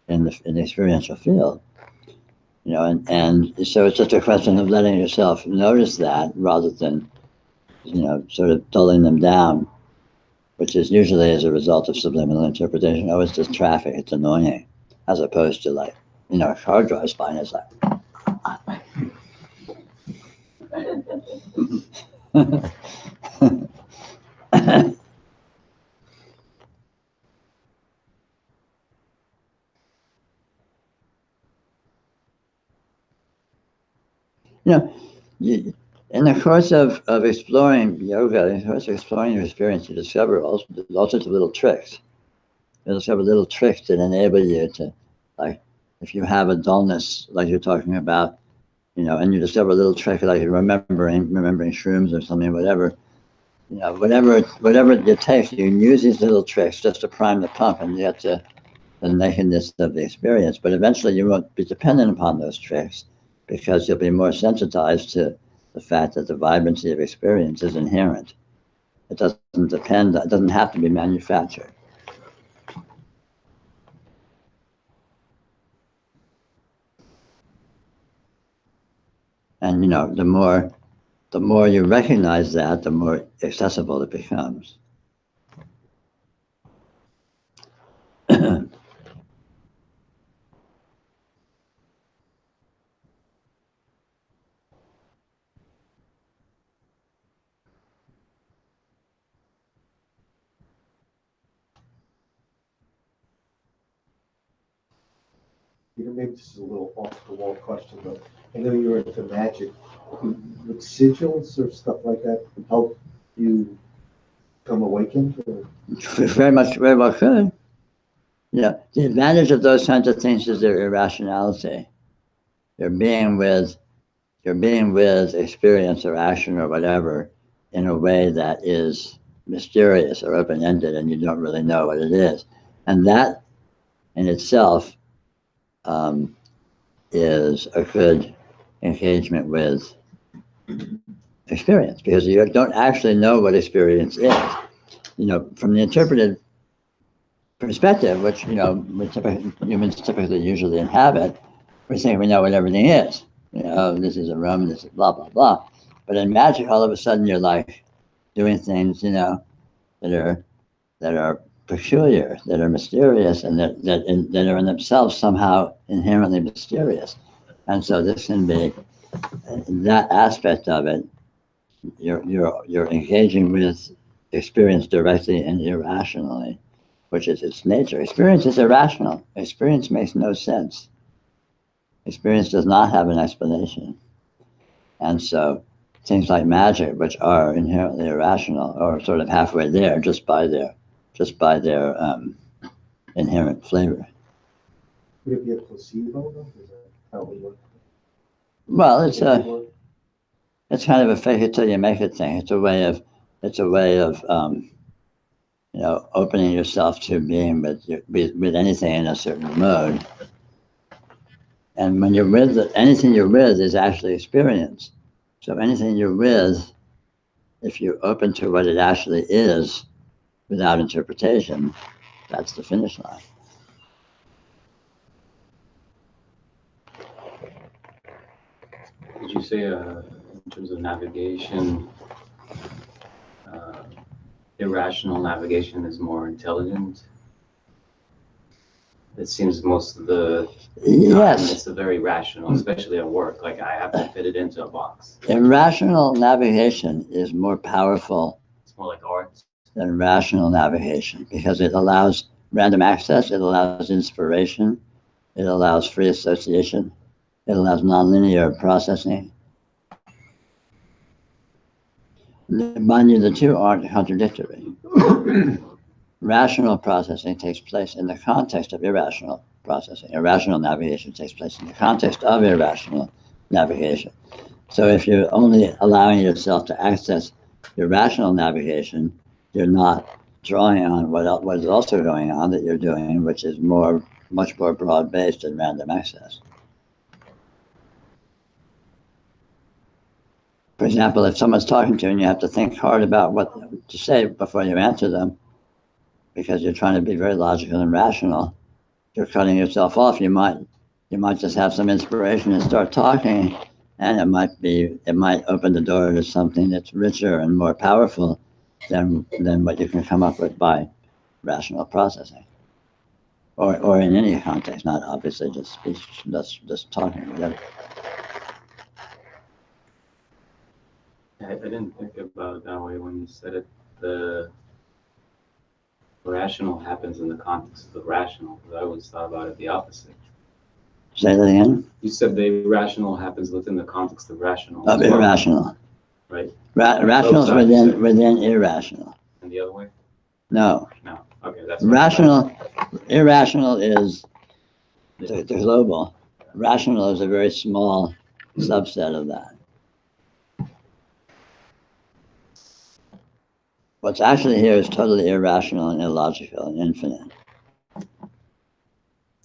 in the experiential field. And so it's just a question of letting yourself notice that rather than, sort of dulling them down, which is usually as a result of subliminal interpretation. Oh, it's just traffic, it's annoying, as opposed to like, a car drives by and it's like, in the course of exploring yoga, in the course of exploring your experience, you discover all sorts of little tricks. You discover little tricks that enable you to, like, if you have a dullness, like you're talking about, and you discover a little trick, like you're remembering shrooms or something, whatever, whatever it takes, you can use these little tricks just to prime the pump and get to the nakedness of the experience. But eventually you won't be dependent upon those tricks because you'll be more sensitized to the fact that the vibrancy of experience is inherent. It doesn't have to be manufactured. And the more you recognize that, the more accessible it becomes. Maybe this is a little off the wall question, but I know you're into magic. Would sigils or stuff like that help you become awakened? Or? Very well could. The advantage of those kinds of things is their irrationality. You're being with experience or action or whatever in a way that is mysterious or open-ended, and you don't really know what it is. And that in itself is a good engagement with experience, because you don't actually know what experience is. From the interpreted perspective, which humans typically usually inhabit, we think we know what everything is. This is a room, this is blah blah blah. But in magic, all of a sudden you're like doing things, that are peculiar, that are mysterious, and that are in themselves somehow inherently mysterious. And so this can be that aspect of it. You're engaging with experience directly and irrationally, which is its nature. Experience is irrational. Experience makes no sense. Experience does not have an explanation. And so things like magic, which are inherently irrational, are sort of halfway there just by their inherent flavor. Would it be a placebo though? Is that how it would work? Well, it's kind of a fake it till you make it thing. It's a way of opening yourself to being with anything in a certain mode. And when you're with it, anything you're with is actually experience. So anything you're with, if you're open to what it actually is without interpretation, that's the finish line. Did you say in terms of navigation, irrational navigation is more intelligent? It seems most of the time it's a very rational, especially at work. Like I have to fit it into a box. Irrational navigation is more powerful. It's more like art than rational navigation because it allows random access, it allows inspiration, it allows free association, it allows nonlinear processing. Mind you, the two aren't contradictory. Rational processing takes place in the context of irrational processing. Irrational navigation takes place in the context of irrational navigation. So if you're only allowing yourself to access irrational navigation, you're not drawing on what is also going on that you're doing, which is much more broad-based and random access. For example, if someone's talking to you and you have to think hard about what to say before you answer them, because you're trying to be very logical and rational, you're cutting yourself off. You might just have some inspiration and start talking, and it might open the door to something that's richer and more powerful than what you can come up with by rational processing, or in any context, not obviously just speech, just talking, whatever. I didn't think about it that way when you said it. The rational happens in the context of the rational, because I always thought about it the opposite. Say that again? You said the irrational happens within the context of rational. Of irrational. Right. Rational is within irrational. And the other way? No. No. Okay, that's rational. Irrational is the global. Rational is a very small subset of that. What's actually here is totally irrational and illogical and infinite.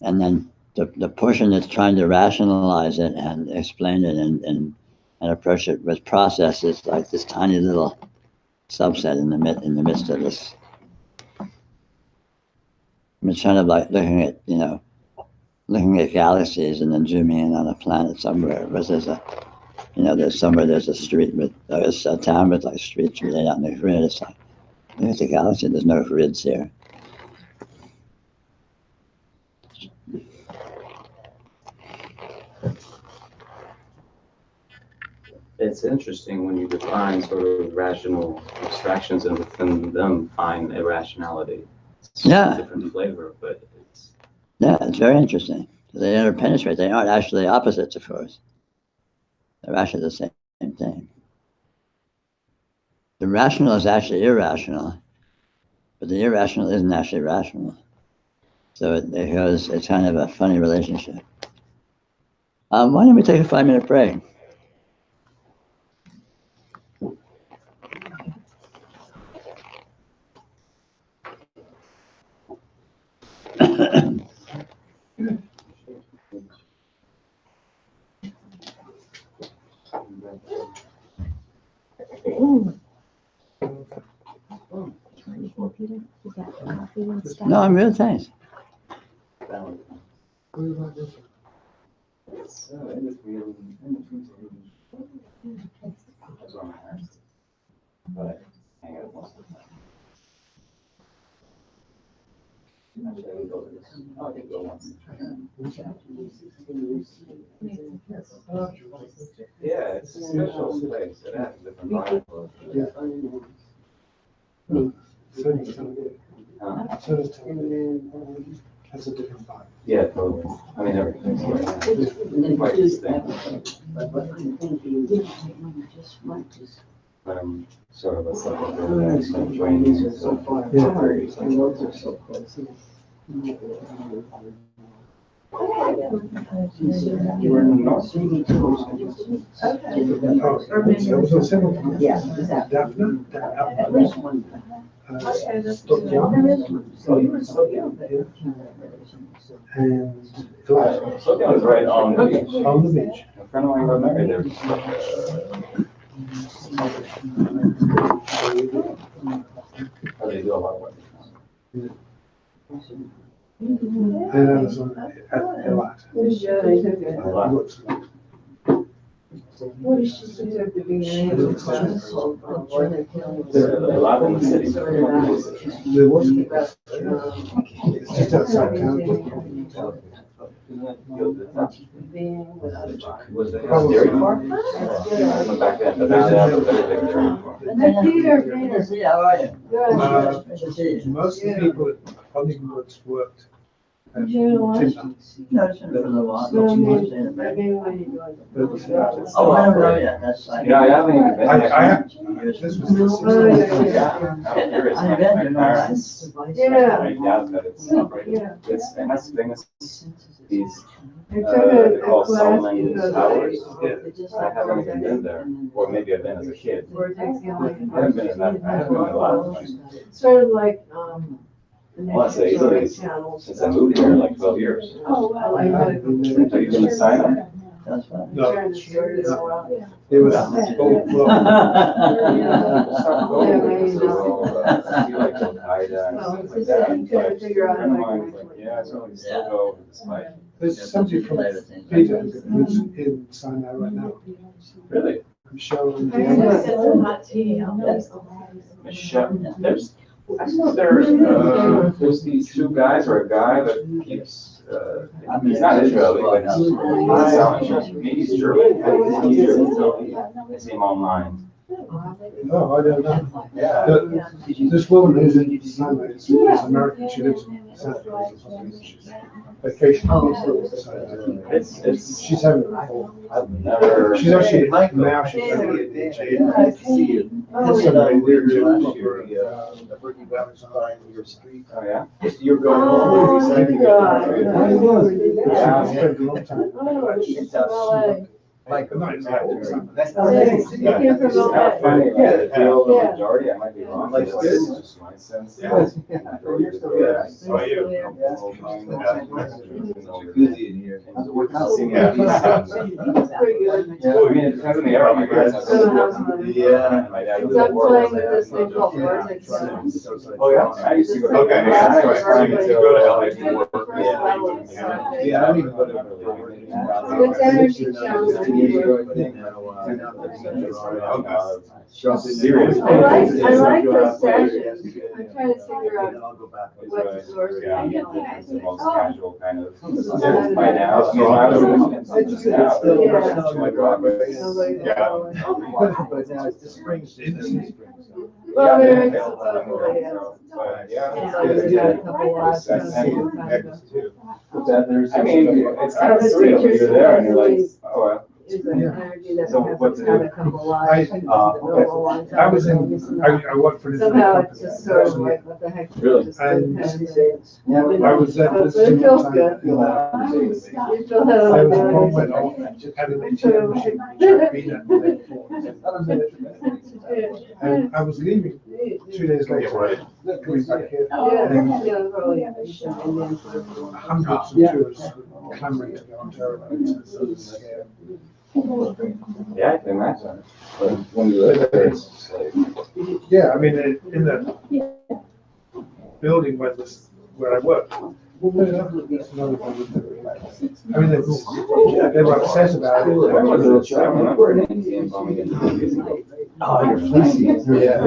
And then the portion that's trying to rationalize it and explain it and approach it with process is like this tiny little subset in the midst of this. It's kind of like looking at galaxies and then zooming in on a planet somewhere. But there's a street with a town with like streets laid out in the grid. It's like, look at the galaxy. There's no grids here. It's interesting when you define sort of rational abstractions and within them find irrationality. It's a different flavor, but it's... Yeah, it's very interesting. They interpenetrate. They aren't actually opposites, of course. They're actually the same thing. The rational is actually irrational, but the irrational isn't actually rational. So it's kind of a funny relationship. Why don't we take a 5-minute break? No, I'm good, thanks. Yeah, it's a special place. It has a different vibe. That's a different vibe. Yeah, totally. I mean, everything's quite distinct. Sort of a subject of the next training. So far, you were in the north. Yeah, at least one. And glass So that was right on the beach. on the beach. A friend of mine got married there. How they do a lot of work. And I was a lot. A lot. What is she saying? A lot in the city. There was. It's just outside town. Was the dairy farm? Back then, but now they have a very big dairy farm. Peter, how are you? Good to see you. Most of the people at Huntington's worked at Yeah. Timber. No, it's been a little while. But you weren't saying it, right? Oh, Oh, I don't know yet, that's like. Yeah, I haven't even been. I have, Years. this was the 60s. Yeah. I've been, you know, that's. Yeah. I doubt that it's, Yeah. it has famous, these, I they're took a called class Solomon because Towers. Yeah. I haven't even been there, or maybe I've been as a kid. We're I haven't been in that, I haven't been in a lot of places. sort of like, I want to say easily since I moved here, like 12 years. Oh, well, I had to go. Have you been to Sinai? That's fine. No, Trying to sort it all out. it was, oh, well, Yeah, so we still go over the spike. there's somebody from Peter who's in Sinai right now. Really? Michelle and I'm gonna Deanna. get some hot tea. I'll make some. Michelle, I know there's these two guys or a guy that keeps, he's not Israeli, but he's selling, he's German. I see him online. Oh, I don't know. Yeah. This woman who's in Sinai is American, she lives in San Francisco. She's vacation. It's, She's having a whole. I've never. She's actually, now she's having a DJ. Oh, Somebody weird to Oh, yeah? You're going Oh, home. you got it. Yeah, I spent a long time. Oh, she's from LA. Like, not exactly. You came from It's kind of LA. funny, like, the deal, the Yeah. majority, I might be wrong, Like but this? it's just my sense. Yeah. Oh, you? Pretty good. I mean, it depends on the era, my parents. Yeah. My dad was Because at I'm war. playing with this thing called Vortex Sounds. Oh, yeah? I used to go. Okay, yeah, I was trying to Go go to to LA LA to work. Yeah, I don't even go to. It's energy challenge. Serious. I like the sessions. I'm trying to figure out what the source is. It's the most casual kind of, by now, I mean, I was. But now it's the spring season. Well, there's But, yeah. It's got a couple lots of I mean, it's kind of surreal when you're there and you're like, oh, well. Is an energy that So has what's it had do? a couple lives. I was in, I worked for this. Somehow it's just sort of like, what the heck? Really? And I I was there. But it feels good. You feel that There on was a moment the when I had an ATM machine, which I'd been at. And I was leaving 2 days later, coming back here, and hundreds of tourists clamoring to go on Terra. Yeah, I can imagine. But when you live there, it's just like. Yeah, I mean, in the building where I work. That's another one. I mean, they were upset about I remember it. an ATM bombing in the Oh, you're fleecy. Yeah.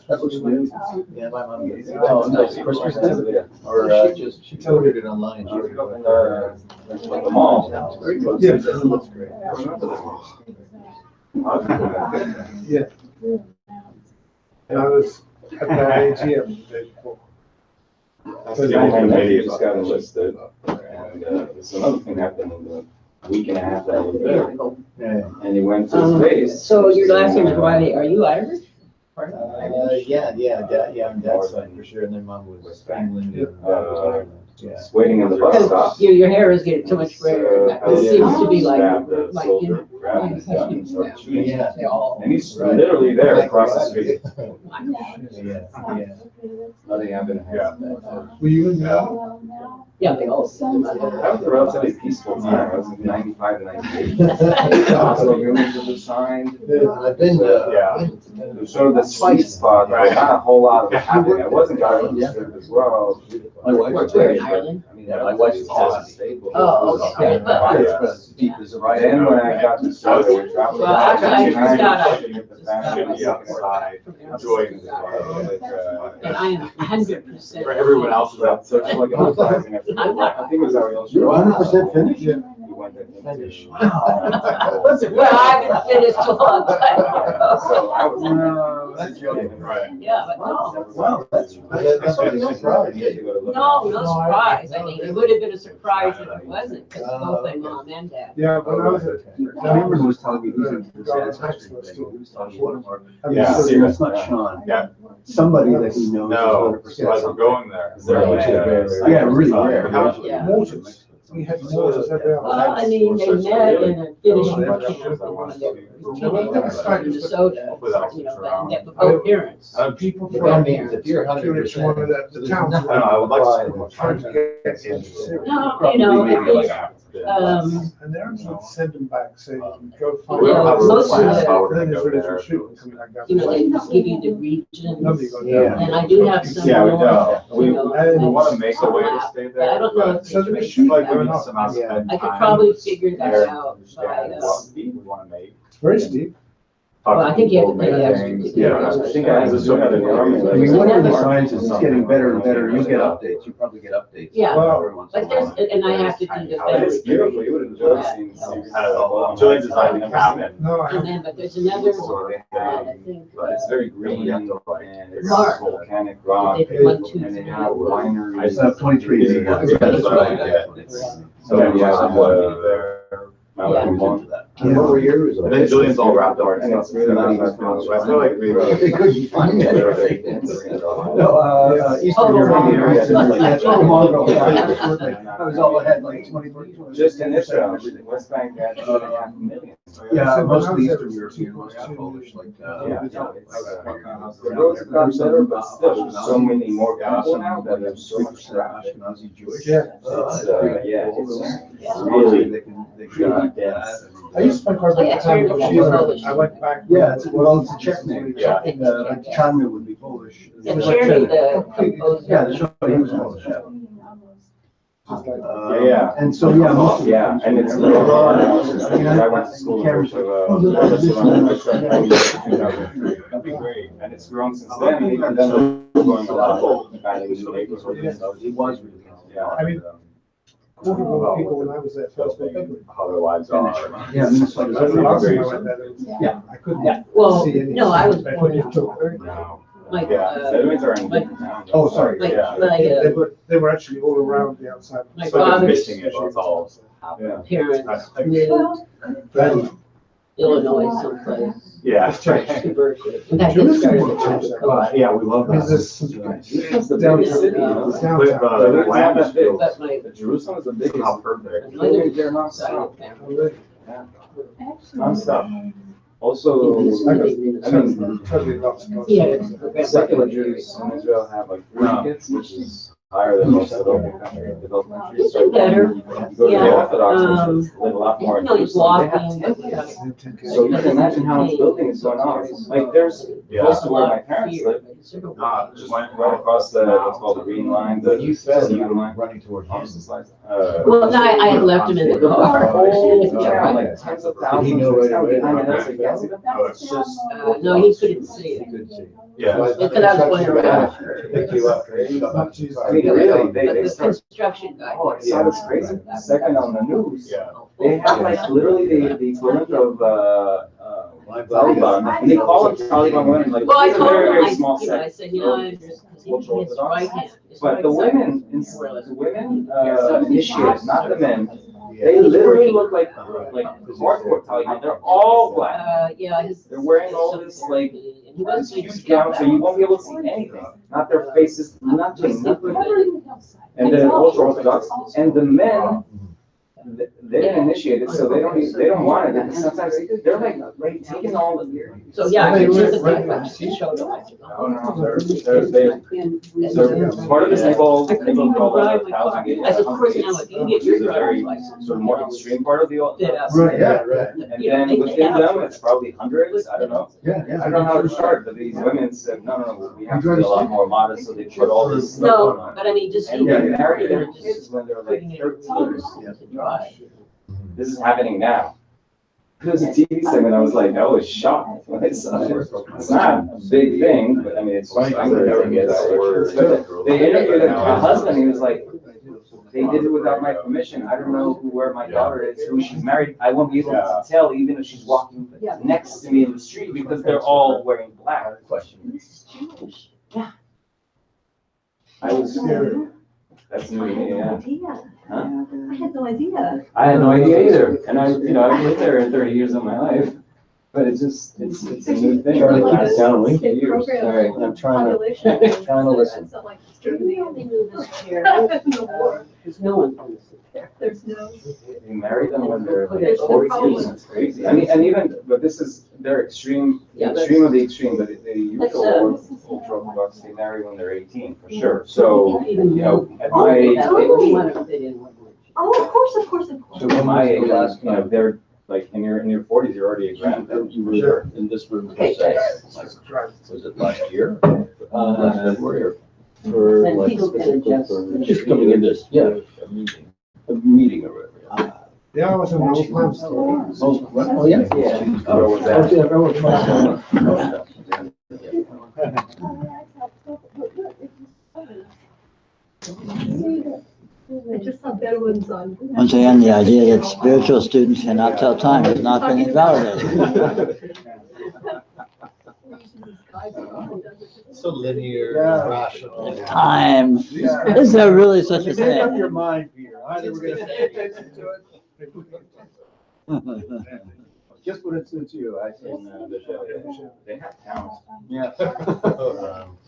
That looks new. Yeah, my mom gets it. Oh, nice. Christmas time? Or, she ordered it online. In the mall. Yeah. It looks great. Yeah. And I was at that ATM. That's the only lady just got enlisted, and there's another thing happened in the week and a half that I was there. And he went to his base. So your last name is Wiley, are you Irish? Yeah, on dad's side for sure, and then mom was England. Waiting in the bus stop. Your hair is getting too much grayer, it seems to be like in grabbing his gun and started shooting. Yeah. And he's literally there across the street. Yeah. Nothing happened. Were you in Well, now, Yeah, they all. That was a relatively peaceful time. I was in 95 to 98. Oslo villages were signed. I've been, It was sort of the sweet spot, right? Not a whole lot of it happening. I wasn't driving the strip as well. My wife Where, was where, very, in Ireland? I mean, yeah, my wife's was awesome. stable. Oh, okay. As deep as a right. Then when I got to Soda, we traveled. Well, actually, I just got with the family outside, enjoying the And I am 100%. For everyone else is out. So it's like emphasizing. I'm not. I think it was Ariel. You're 100% finished? We went there. Finished. Well, I haven't finished a long time ago. So I was. That's joking. Right. Yeah, but no. Wow, that's something else, right? No, no surprise. I think it would have been a surprise if it wasn't, because both my mom and dad. Yeah, when I was at. Cameron was telling me he's into this Yeah. ancestry thing. He was talking about, Yeah. it's not Sean. Yeah. Somebody that he knows. No, is as we're 100%. going there. Yeah, really rare. Yeah. Moses, we had Moses at the. Well, I mean, they met in a finishing camp when they were teenagers in Minnesota, you know, but both parents. People The from. gun means if you're It's one of 100%. the towns. I don't know, I would like to. Hard to get into. No, you know, it was, And they're not sending back, saying, go But we don't find. have a Most of plan the- how we're Then gonna it's go ready there. for shooting, coming back down. you know, they just give you the regions. Nobody goes Yeah. down. And I do have some Yeah, we more, do. We you know, we wanna make a way to stay but I don't know if So they they're make- shooting. Like, we need some Yeah. I could probably figure that out by, We wanna make. It's very steep. well, I think you have to pay extra to get Yeah, it. I think I was doing it in the army. I mean, whatever the science is, it's getting better and better. You get updates. You probably get updates. Yeah. Every once in a But there's, while. and I have to do the It's beautiful. family. You would enjoy seeing. Julie designed the cabin. No, I And then, but there's another So one they that have, I think, but it's very green and it's Mark. volcanic rock. they went to. And they have wineries. I still have 23. Yeah, that's what I did. So you have Yeah. What were yours? And then Julian's all wrapped up. And it's really not even. So I feel like we. They couldn't find anything. No, Eastern Oh, European Mongrel. areas. Yeah, oh, Mongrel, yeah. I was all had like 23. Just in Israel, West Bank had 2.5 million. Yeah, most of the Eastern European ones are Polish, like, Yeah, the roads have gotten better, but still, there's so many more people now that there's so much traffic. Ashkenazi Jewish. Yeah. It's really, They can really get dense. I used to spend quite a bit of time in Chile. I went back. Yeah, it's a Czech name. Yeah. Like Chandra would be Polish. And Cherry, the composer. Yeah, the show, he was Polish, yeah. Yeah. And so, yeah, most of. Yeah, and it's really hard. I went to school in That'd be great. And it's grown since then, and even then, we're going a lot back in the neighborhood and stuff. He was really. Yeah. I mean, quarter of the people when I was there first were English. How their lives are. Yeah, Minnesota. So the last time I went there, there was- Yeah. I couldn't. Yeah. Well, see any- no, I was I born couldn't in talk. No. like, Yeah, sediments are in different towns. Oh, sorry. like, Yeah. They were actually all around the outside. My So they're father's missing it, it's all. Yeah. parents moved Illinois someplace. Yeah. And that had started. Yeah, we love Because that. it's the down biggest city. it's down With, south. the land is big. But my Jerusalem is the biggest. How perfect. mother's They're not side of stop. the family. Non-stop. Also, He was raised in Minnesota. Totally lost. He had a secular Jews in Israel have like 3 kids, which is higher than most developed countries. It's been better. You go to the Yeah, Orthodox churches, live a lot more. You know, in he's Jerusalem. They walking. have 10 kids. So you can imagine how much building is going on. Like there's close to where my parents live, just right across the what's called the green line, the CU line. Running toward Houston. Well, no, I had left him in the car. Yeah, like tens of thousands. He knew right away. Behind it, that's like, yes, it's just. No, he couldn't see it. Good see. Yeah. Because I was going around. Pick you up, crazy. Jesus. I mean, really, But they the start. construction guy. Oh, it sounds crazy. Second on the news. Yeah. They have like literally the equivalent of Taliban, and they call them Taliban women. Like Well, I it's a told very him, very I, small you know, I sect. said, you know, I just, because he his right hand. his But right the side. women, the women initiated, not the men. They literally look like hardcore Taliban. They're all black. Yeah, he's. They're wearing all this like And he wasn't huge gown, so you won't be able to see anything. Not their faces, nothing. And the ultra Orthodox, and the men they didn't initiate it, so they don't want it. And sometimes they're like taking all the. So, yeah, I They can went just right showed them. So part of this involves I couldn't even drive my car. housing. I said, of course, now if you get your driver's Very license. sort of more extreme part of the. Yeah. Right, yeah, right. And then within them, it's probably hundreds, I don't know. Yeah, I don't know how to start, but these women said, no, we have to be a lot more modest, so they put all this stuff No, on. but I mean, just. And getting married, this is when they're like Putting it 13. to drive. This is happening now. It was a TV segment, I was like, I was shocked when I saw it. It's not a big thing, but I mean, it's funny, I would never get that. But they interviewed a husband, he was like, they did it without my permission. I don't know where my daughter is, who she's married. I won't be able to tell even if she's walking next to me in the street because they're all wearing black. Yeah. I was scared. That's new to me, yeah. Huh? I had no idea. I had no idea either. And I've lived there 30 years of my life. But it's just, it's a new thing. Charlie, Like, keep it's it down a week. state Years. program. Sorry, I'm trying to listen. It's not like We only knew this chair. no war. There's no one going to sit there. There's no. You marry them when they're like There's no 42, it's crazy. I mean, and even, but this is, they're extreme, Yeah, the extreme of the extreme, but the usual ultra-Orthodox, they marry when they're 18, for sure. So, you know, at my age, Oh, of course. so at my age, you know, they're like, in your 40s, you're already a grandparent. You were in this room for was it last year? Last February or? For And like people can specifically adjust. for just coming in this, yeah, a meeting or whatever. Yeah, I was in the old times. Oh, yeah. Yeah. Oh, was that? Yeah, that was my. I just saw better ones on. Once again, the idea that spiritual students cannot tell time has not been invalidated. So linear, Yeah. rational. Time. Is there really such a Make up thing? your mind, Peter. Either we're gonna pay attention to it. Just when it suits you, I think. They have talent. Yeah.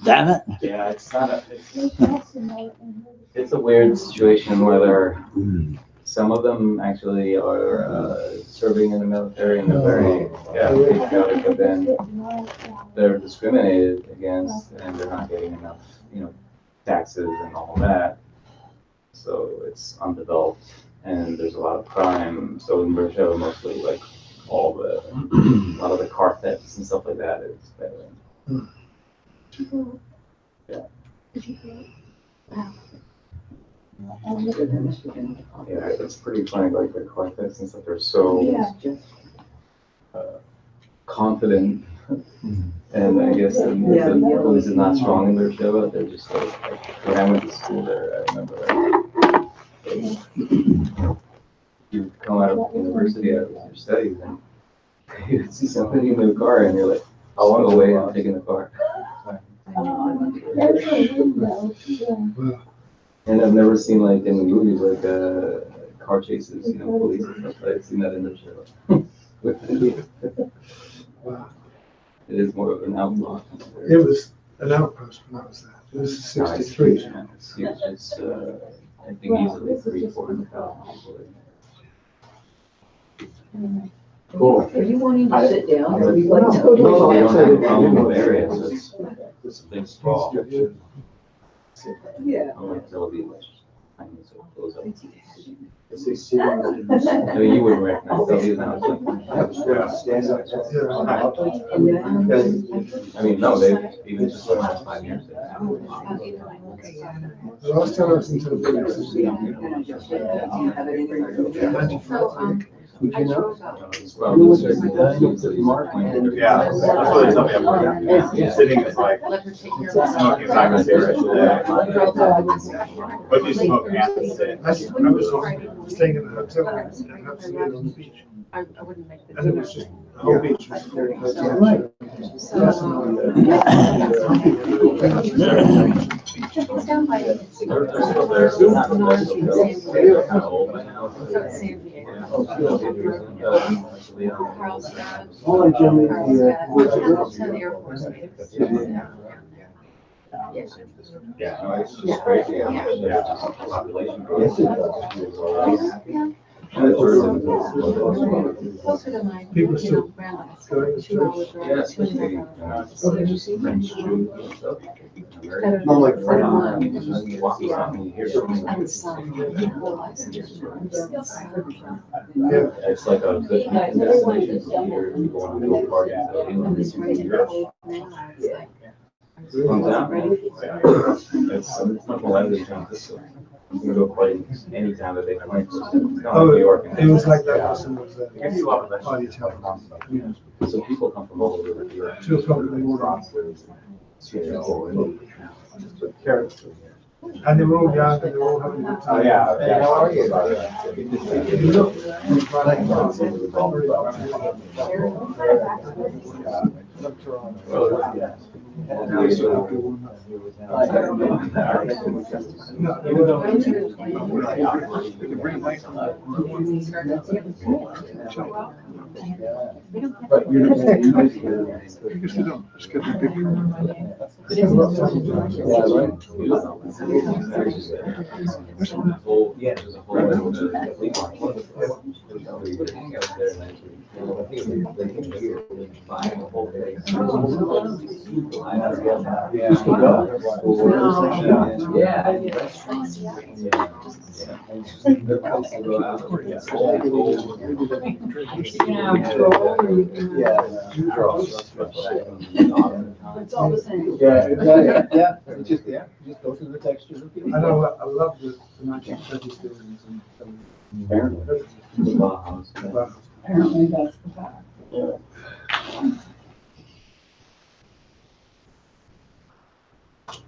Damn it. Yeah, it's not a, it's a weird situation where some of them actually are serving in the military and they're very, patriotic, but then they're discriminated against and they're not getting enough, taxes and all that. So it's undeveloped and there's a lot of crime. So in Brazil, mostly like a lot of the car thefts and stuff like that is failing. Yeah. Yeah, it's pretty funny, like the car thefts and stuff, they're so confident. And I guess the police is not strong in their show, but they're just like when I went to school there, I remember you come out of university out of your studies and you see somebody in their car and you're like, I want to go away, I'm taking the car. And I've never seen like in the movies like car chases, police and stuff. I've seen that in the show. It is more of an outlaw. It was an outpost when I was there. It was 63. It's huge. It's I think easily 300,000-400,000 people. Cool. Are you wanting to sit down? Or are you No, like we totally? don't have a problem with areas, so it's a big sprawl. Yeah. Unlike Tel Aviv, which I mean, so it goes up. It's exceeding. I mean, you wouldn't recognize Tel Aviv now. It's like, Stand up. I mean, no, they've even just for the last 5 years. The last time I was in Tel Aviv, Would you know? Well, it's just- Yeah, that's what they tell me about. Sitting is like smoking a cigarette today. What do you smoke acid sit? I was staying in a hotel in Hudson on the beach. I wouldn't make the. And it was just, the whole beach was very It's down by. They're still there. They're not they're kind of old by now. So it's San Diego. Carlsbad. Oh, Jimmy, Carlsbad, Air Force Base. Yeah, no, it's just crazy how much population growth. Yes, it does. Yeah. Closer to my, People you still know, grandma's, going to 2 hours drive, Yes, 2.5 hours. French Jew and stuff. Better Not like than French. one. You just walk around and hear something. And some, well, I said, Yeah. It's like a good destination to hear people want to go party. and it's ready to go now, it's like. Come down. It's not Orlando, San Francisco. You can go party any time that they play. It's kind of like New York. It was like that. Person was It gives you a lot of party that. town. So people come from all over the Europe. 2 o'clock in the morning. And they were all young and they were all having a good time. Hey, how are you? You look, But you because they don't, it's getting a big. It's all the same. Yeah, just go through the texture. I know, I love the 1930s buildings and. Apparently that's the fact.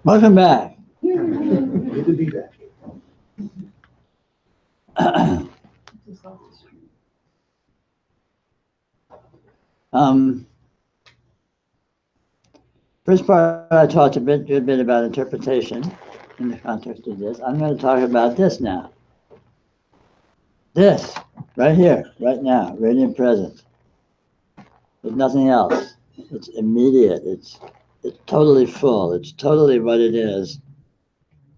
Welcome back. Good to be back. First part, I talked a good bit about interpretation in the context of this. I'm going to talk about this now. This, right here, right now, radiant present. There's nothing else. It's immediate. It's totally full. It's totally what it is.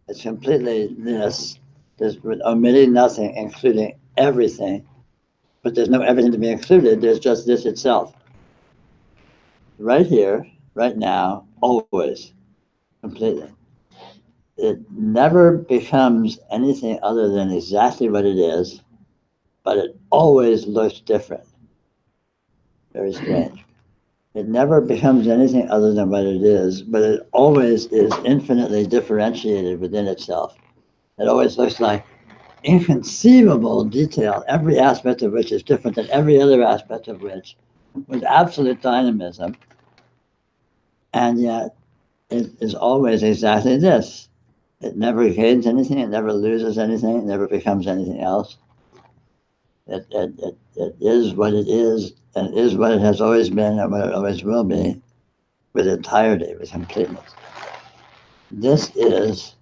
It's completely this. There's omitting nothing, including everything. But there's no everything to be included. There's just this itself. Right here, right now, always, completely. It never becomes anything other than exactly what it is, but it always looks different. Very strange. It never becomes anything other than what it is, but it always is infinitely differentiated within itself. It always looks like inconceivable detail, every aspect of which is different than every other aspect of which, with absolute dynamism. And yet, it is always exactly this. It never gains anything, it never loses anything, it never becomes anything else. It is what it is, and it is what it has always been and what it always will be, with entirety, with completeness. This is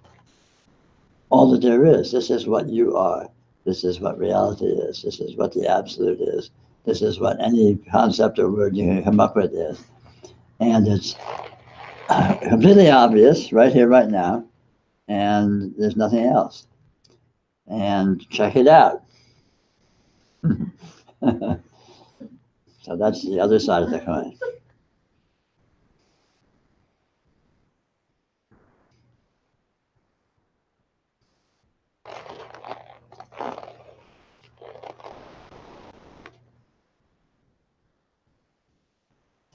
all that there is. This is what you are. This is what reality is. This is what the absolute is. This is what any concept or word you can come up with is. And it's completely obvious right here, right now, and there's nothing else. And check it out. So that's the other side of the coin.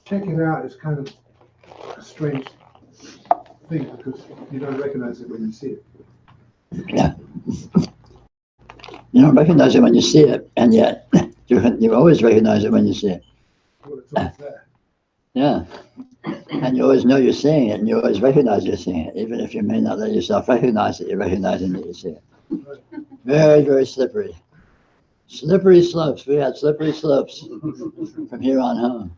Checking it out is kind of a strange thing because you don't recognize it when you see it. Yeah. You don't recognize it when you see it, and yet you always recognize it when you see it. Well, it's always there. Yeah. And you always know you're seeing it, and you always recognize you're seeing it, even if you may not let yourself recognize it, you're recognizing that you see it. Very, very slippery. Slippery slopes. We had slippery slopes from here on home.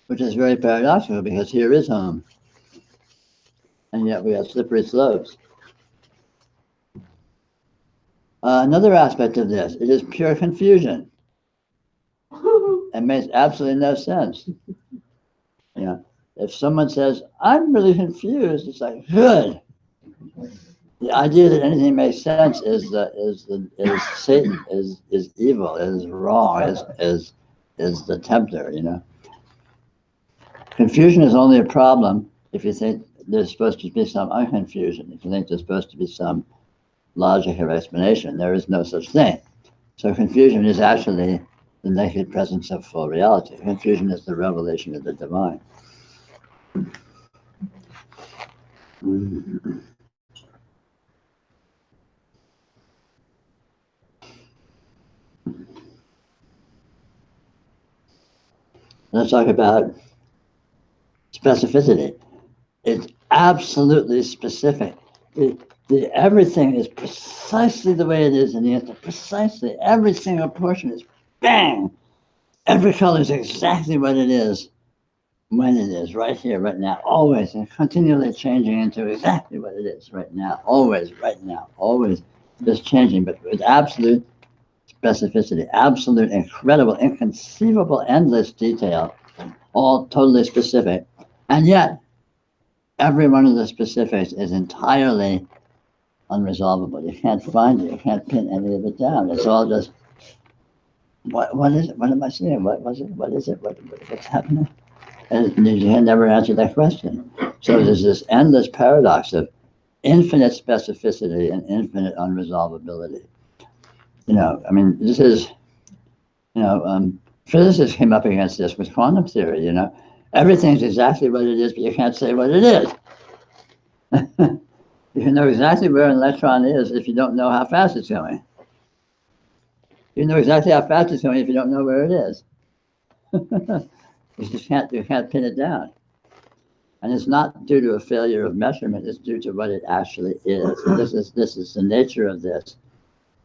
Which is very paradoxical because here is home. And yet we have slippery slopes. Another aspect of this, it is pure confusion. It makes absolutely no sense. You know, if someone says, I'm really confused, it's like, good. The idea that anything makes sense is Satan, is evil, is wrong, is the tempter, you know. Confusion is only a problem if you think there's supposed to be some unconfusion. If you think there's supposed to be some logic or explanation, there is no such thing. So confusion is actually the naked presence of full reality. Confusion is the revelation of the divine. Let's talk about specificity. It's absolutely specific. Everything is precisely the way it is in the instant. Precisely. Every single portion is bang. Every color is exactly what it is when it is, right here, right now, always, and continually changing into exactly what it is right now, always, right now, always just changing, but with absolute specificity, absolute, incredible, inconceivable, endless detail, all totally specific. And yet, every one of the specifics is entirely unresolvable. You can't find it. You can't pin any of it down. It's all just, what is it? What am I seeing? What was it? What is it? What's happening? And you can never answer that question. So there's this endless paradox of infinite specificity and infinite unresolvability. You know, I mean, this is, you know, physicists came up against this with quantum theory, you know. Everything's exactly what it is, but you can't say what it is. You can know exactly where an electron is if you don't know how fast it's going. You know exactly how fast it's going if you don't know where it is. You can't pin it down. And it's not due to a failure of measurement, it's due to what it actually is. This is the nature of this.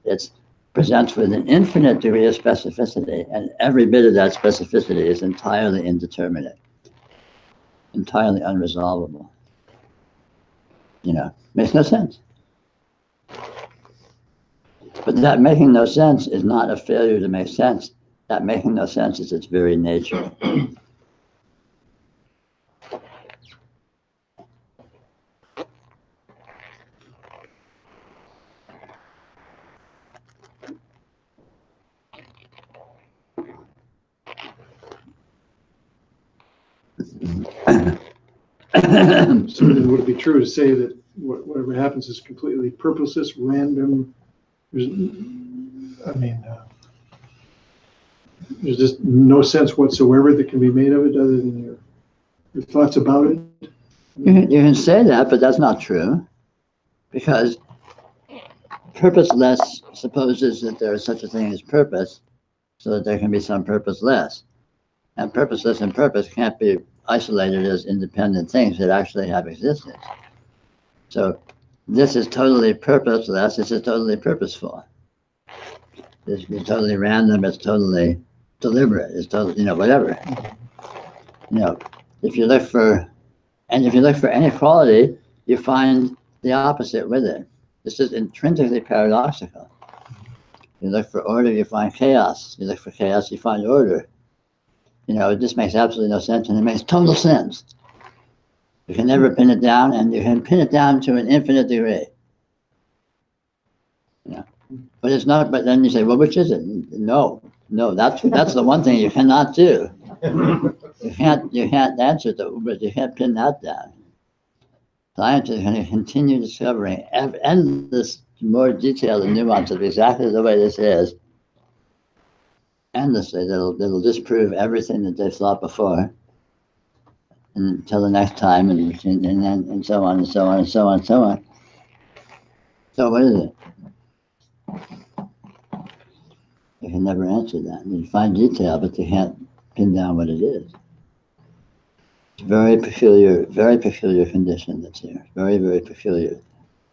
It presents with an infinite degree of specificity, and every bit of that specificity is entirely indeterminate, entirely unresolvable. You know, makes no sense. But that making no sense is not a failure to make sense. That making no sense is its very nature. So then would it be true to say that whatever happens is completely purposeless, random? There's just no sense whatsoever that can be made of it other than your thoughts about it? You can say that, but that's not true. Because purposeless supposes that there is such a thing as purpose, so that there can be some purposeless. And purposeless and purpose can't be isolated as independent things that actually have existence. So this is totally purposeless, this is totally purposeful. This is totally random, it's totally deliberate, it's totally, you know, whatever. You know, if you look for any quality, you find the opposite with it. This is intrinsically paradoxical. You look for order, you find chaos. You look for chaos, you find order. You know, this makes absolutely no sense, and it makes total sense. You can never pin it down, and you can pin it down to an infinite degree. You know, but it's not. But then you say, well, which is it? No, that's the one thing you cannot do. You can't answer but you can't pin that down. Science is going to continue discovering endless, more detailed and nuance of exactly the way this is. Endlessly, that'll disprove everything that they thought before, until the next time, and so on and so on and so on and so on. So what is it? You can never answer that. You find detail, but you can't pin down what it is. It's very peculiar condition that's here. Very, very peculiar.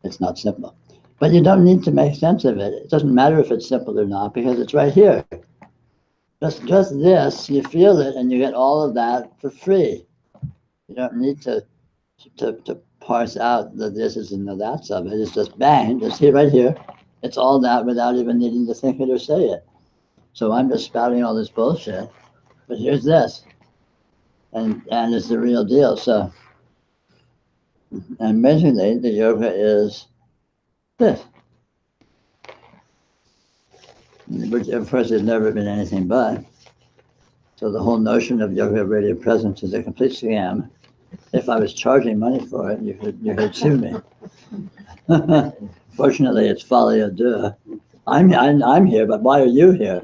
It's not simple. But you don't need to make sense of it. It doesn't matter if it's simple or not, because it's right here. Just this, you feel it, and you get all of that for free. You don't need to parse out the thises and the that's of it. It's just bang, just here, right here. It's all that without even needing to think it or say it. So I'm just spouting all this bullshit, but here's this, and it's the real deal. So, and amazingly, the yoga is This. Which, of course, has never been anything but. So the whole notion of yoga radiant presence is a complete scam. If I was charging money for it, you could sue me. Fortunately, it's folie à deux. I'm here, but why are you here?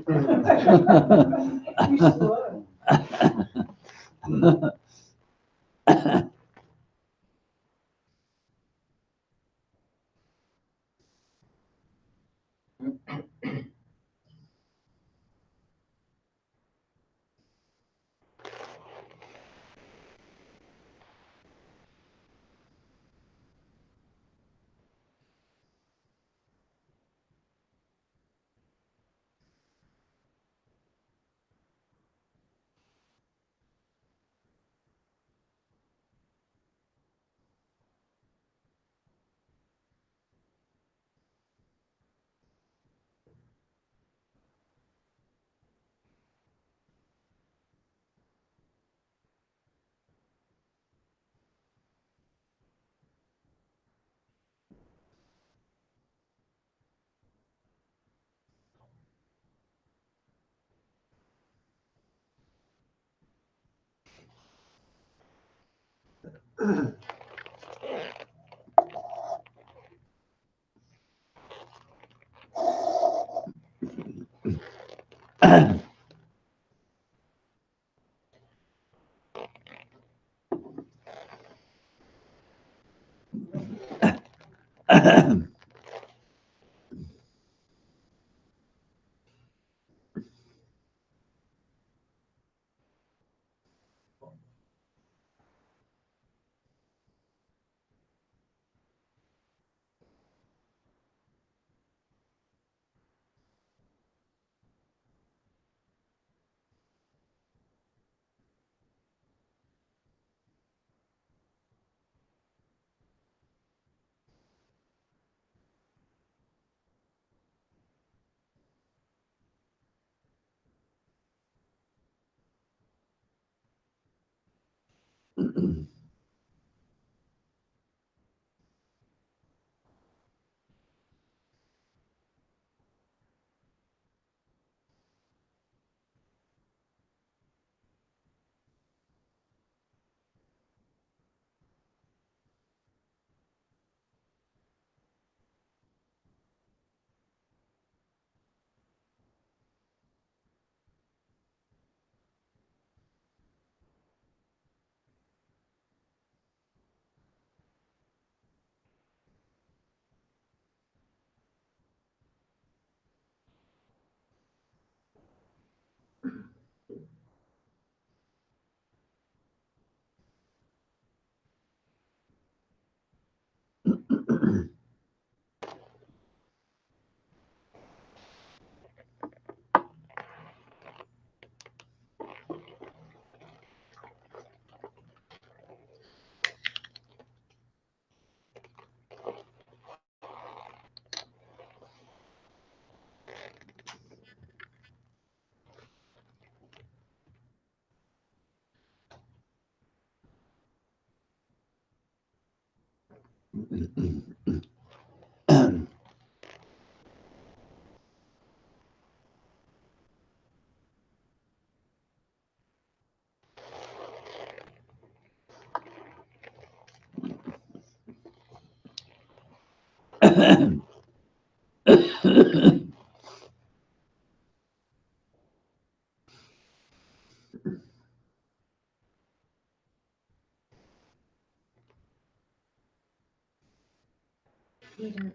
Peter,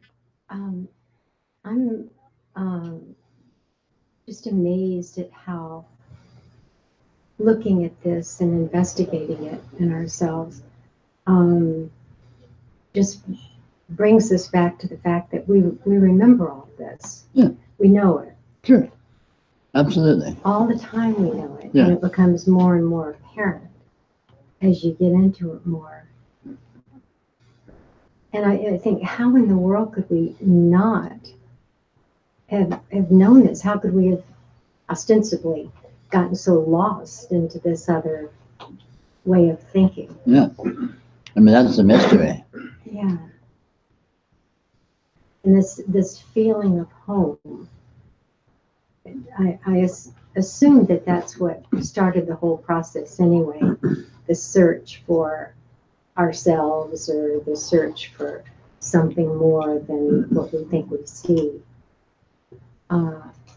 I'm just amazed at how looking at this and investigating it in ourselves just brings us back to the fact that we remember all this. Yeah. We know it. Sure. Absolutely. All the time we know it. Yeah. And it becomes more and more apparent as you get into it more. And I think, how in the world could we not have known this? How could we have ostensibly gotten so lost into this other way of thinking? Yeah. I mean, that's the mystery. Yeah. And this feeling of home, I assume that that's what started the whole process anyway, the search for ourselves or the search for something more than what we think we see.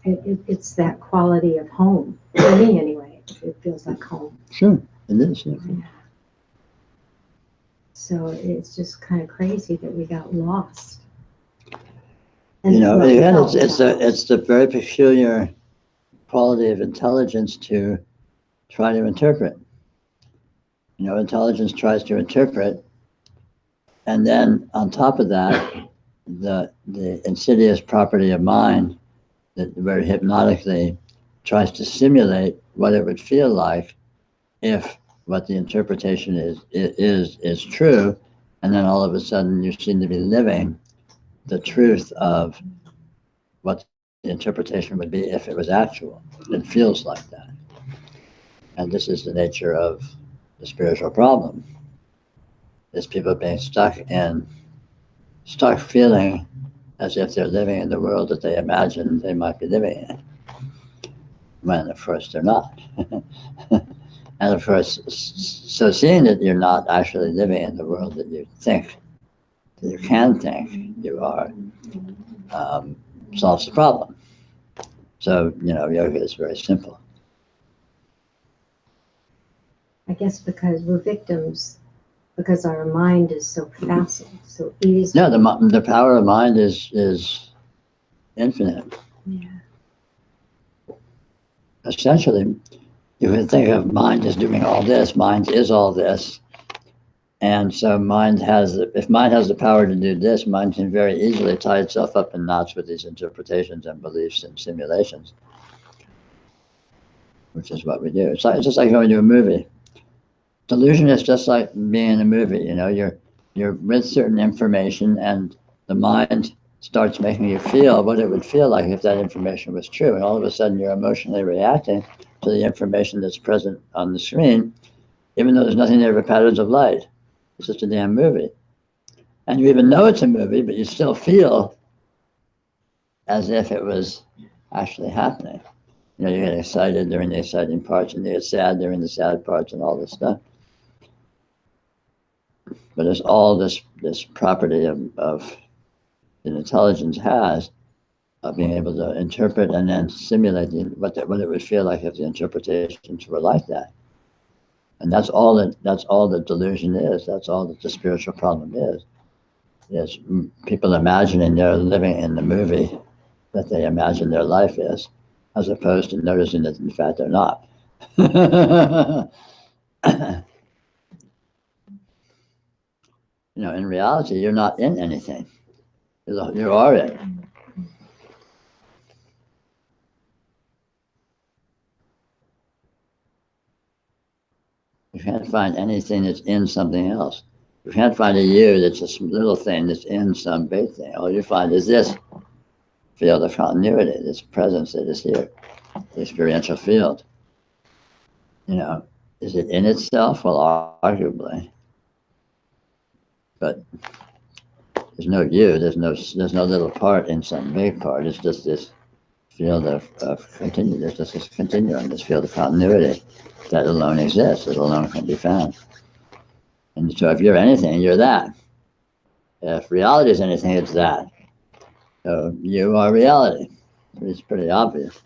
It's that quality of home, for me anyway. It feels like home. Sure, it is. Yeah. So it's just kind of crazy that we got lost. You know, well, again, felt it's the very peculiar quality of intelligence to try to interpret. You know, intelligence tries to interpret, and then on top of that, the insidious property of mind that very hypnotically tries to simulate what it would feel like if what the interpretation is true, and then all of a sudden you seem to be living the truth of what the interpretation would be if it was actual. It feels like that. And this is the nature of the spiritual problem, is people being stuck feeling as if they're living in the world that they imagine they might be living in, when of course they're not. And of course, so seeing that you're not actually living in the world that you think, that you can think you are, solves the problem. So, you know, yoga is very simple. I guess because we're victims, because our mind is so facile, so easy. Yeah, the power of mind is infinite. Yeah. Essentially, you can think of mind as doing all this, mind is all this. And so if mind has the power to do this, mind can very easily tie itself up in knots with these interpretations and beliefs and simulations, which is what we do. It's just like going to a movie. Delusion is just like being in a movie. You know, you're with certain information, and the mind starts making you feel what it would feel like if that information was true. And all of a sudden, you're emotionally reacting to the information that's present on the screen, even though there's nothing there but patterns of light. It's just a damn movie. And you even know it's a movie, but you still feel as if it was actually happening. You know, you get excited during the exciting parts, and you get sad during the sad parts, and all this stuff. But there's all this property of that intelligence has of being able to interpret and then simulate what it would feel like if the interpretations were like that. And that's all that delusion is. That's all that the spiritual problem is people imagining they're living in the movie that they imagine their life is, as opposed to noticing that in fact they're not. You know, in reality, you're not in anything. You are it. You can't find anything that's in something else. You can't find a you that's a little thing that's in some big thing. All you find is this field of continuity, this presence that is here, the experiential field. You know, is it in itself? Well, arguably. But there's no you, there's no little part in some big part. It's just this field of continuity. There's just this continuum, this field of continuity that alone exists, that alone can be found. And so if you're anything, you're that. If reality is anything, it's that. So you are reality. It's pretty obvious.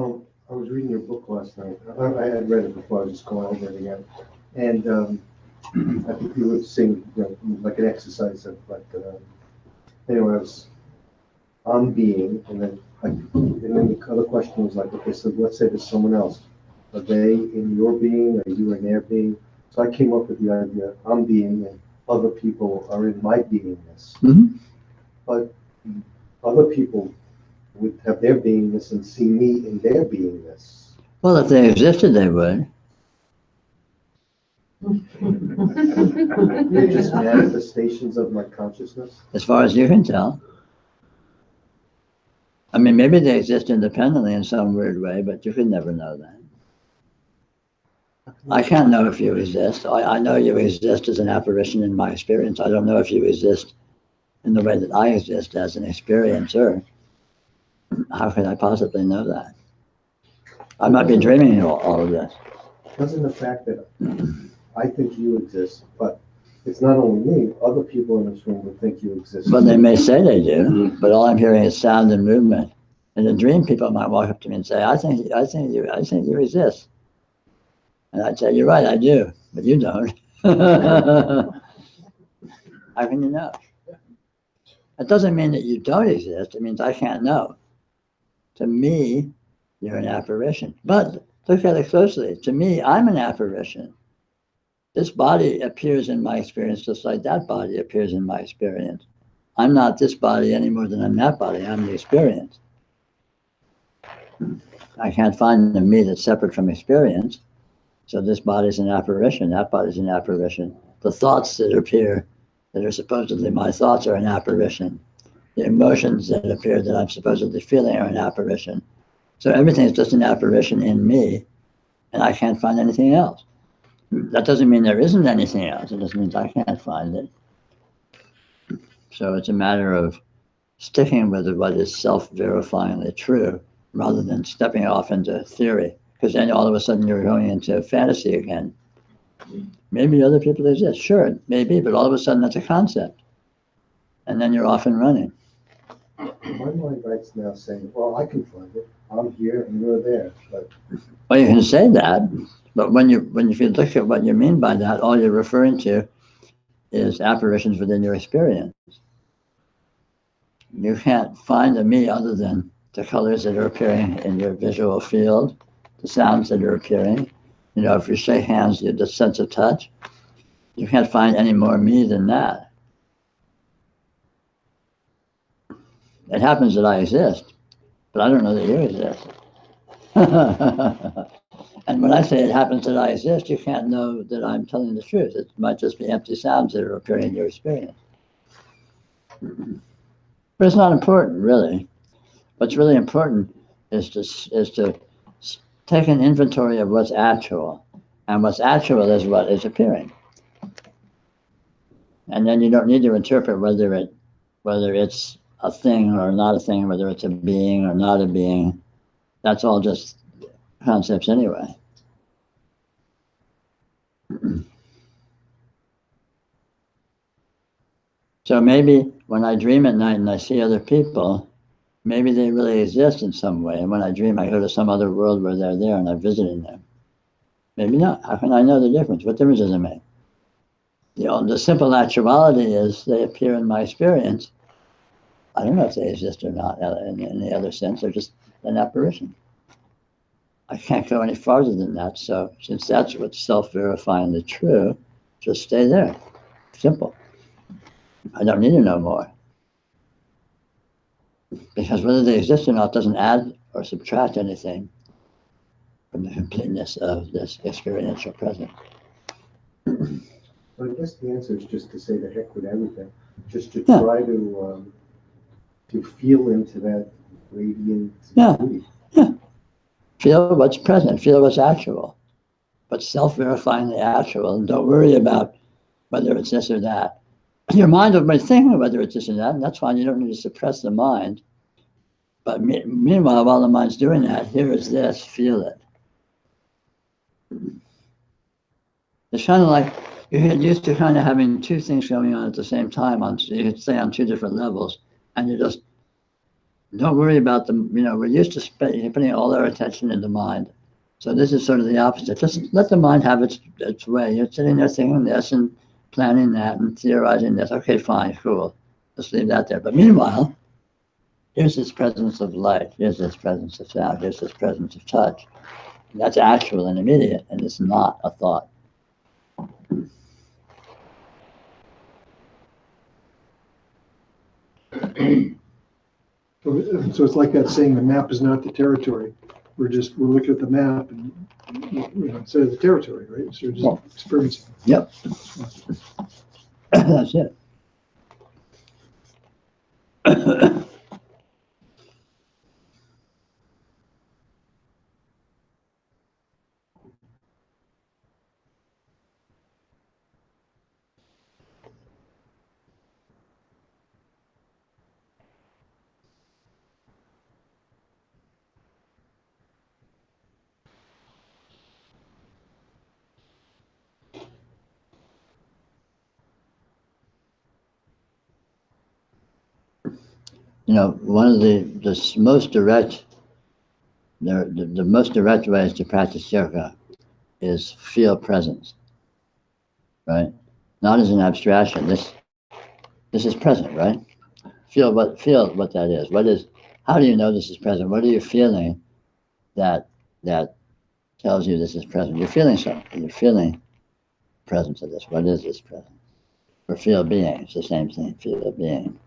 I was reading your book last night. I had read it before, I was just going over it again. And I think you were saying, you know, like an exercise of like, anyway, I was on being, and then the other question was like, okay, so let's say there's someone else. Are they in your being? Are you in their being? So I came up with the idea, I'm being, and other people are in my beingness. Mm-hmm. But other people would have their beingness and see me in their beingness. Well, if they existed, they would. They're just manifestations of my consciousness. As far as you can tell. I mean, maybe they exist independently in some weird way, but you could never know that. I can't know if you exist. I know you exist as an apparition in my experience. I don't know if you exist in the way that I exist as an experiencer. How could I possibly know that? I might be dreaming all of this. Doesn't the fact that I think you exist, but it's not only me, other people in this room would think you exist. Well, they may say they do, but all I'm hearing is sound and movement. In a dream, people might walk up to me and say, I think you exist. And I'd say, you're right, I do, but you don't. How can you know? It doesn't mean that you don't exist. It means I can't know. To me, you're an apparition. But look at it closely. To me, I'm an apparition. This body appears in my experience just like that body appears in my experience. I'm not this body any more than I'm that body. I'm the experience. I can't find a me that's separate from experience. So this body's an apparition, that body's an apparition. The thoughts that appear that are supposedly my thoughts are an apparition. The emotions that appear that I'm supposedly feeling are an apparition. So everything is just an apparition in me, and I can't find anything else. That doesn't mean there isn't anything else. It just means I can't find it. So it's a matter of sticking with what is self-verifyingly true rather than stepping off into theory. Because then all of a sudden you're going into fantasy again. Maybe other people exist. Sure, maybe, but all of a sudden that's a concept. And then you're off and running. My mind writes now saying, well, I can find it. I'm here and you're there. But well, you can say that, but when you look at what you mean by that, all you're referring to is apparitions within your experience. You can't find a me other than the colors that are appearing in your visual field, the sounds that are appearing. You know, if you shake hands, you have the sense of touch. You can't find any more me than that. It happens that I exist, but I don't know that you exist. And when I say it happens that I exist, you can't know that I'm telling the truth. It might just be empty sounds that are appearing in your experience. But it's not important, really. What's really important is to take an inventory of what's actual. And what's actual is what is appearing. And then you don't need to interpret whether it's a thing or not a thing, whether it's a being or not a being. That's all just concepts anyway. So maybe when I dream at night and I see other people, maybe they really exist in some way. And when I dream, I go to some other world where they're there and I'm visiting them. Maybe not. How can I know the difference? What difference does it make? The simple actuality is they appear in my experience. I don't know if they exist or not in any other sense. They're just an apparition. I can't go any farther than that. So since that's what's self-verifyingly true, just stay there. Simple. I don't need to know more. Because whether they exist or not doesn't add or subtract anything from the completeness of this experiential present. I guess the answer is just to say the heck with everything. Just to try to feel into that radiant beauty. Yeah. Feel what's present. Feel what's actual. But self-verifyingly actual. And don't worry about whether it's this or that. Your mind will be thinking whether it's this or that, and that's fine. You don't need to suppress the mind. But meanwhile, while the mind's doing that, here is this, feel it. It's kind of like you get used to kind of having two things going on at the same time, you could say on two different levels, and you just don't worry about them. We're used to putting all our attention in the mind. So this is sort of the opposite. Just let the mind have its way. You're sitting there thinking this and planning that and theorizing this. Okay, fine, cool. Let's leave that there. But meanwhile, here's this presence of light. Here's this presence of sound. Here's this presence of touch. And that's actual and immediate, and it's not a thought. So it's like that saying, the map is not the territory. We're looking at the map and instead of the territory, right? So you're just experiencing. Yep. That's it. You know, one of the most direct, the most direct ways to practice yoga is feel presence, right? Not as an abstraction. This is present, right? Feel what that is. What is? How do you know this is present? What are you feeling that tells you this is present? You're feeling something. You're feeling presence of this. What is this presence? Or feel being. It's the same thing. Feel being.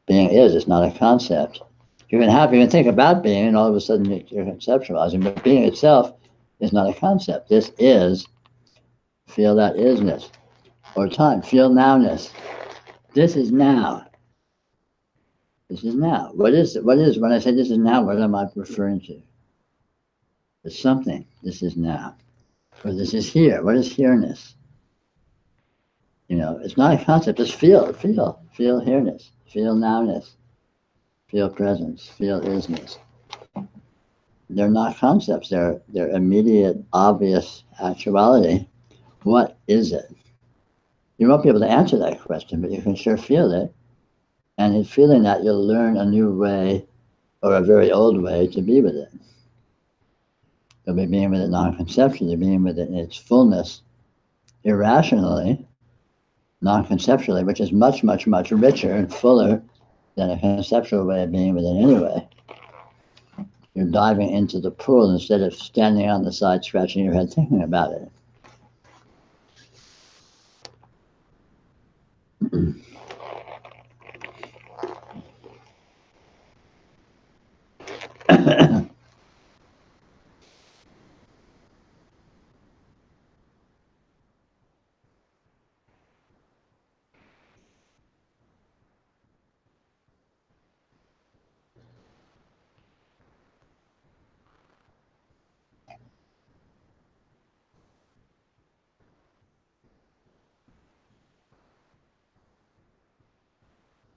Being is. It's not a concept. You can think about being, and all of a sudden you're conceptualizing. But being itself is not a concept. This is. Feel that isness. Or time. Feel nowness. This is now. This is now. What is it? What is, when I say this is now, what am I referring to? It's something. This is now. Or this is here. What is here-ness? You know, it's not a concept. Just feel here-ness. Feel nowness. Feel presence. Feel isness. They're not concepts. They're immediate, obvious actuality. What is it? You won't be able to answer that question, but you can sure feel it. And in feeling that, you'll learn a new way or a very old way to be with it. You'll be being with it non-conceptually, being with it in its fullness, irrationally, non-conceptually, which is much, much, much richer and fuller than a conceptual way of being with it anyway. You're diving into the pool instead of standing on the side, scratching your head, thinking about it.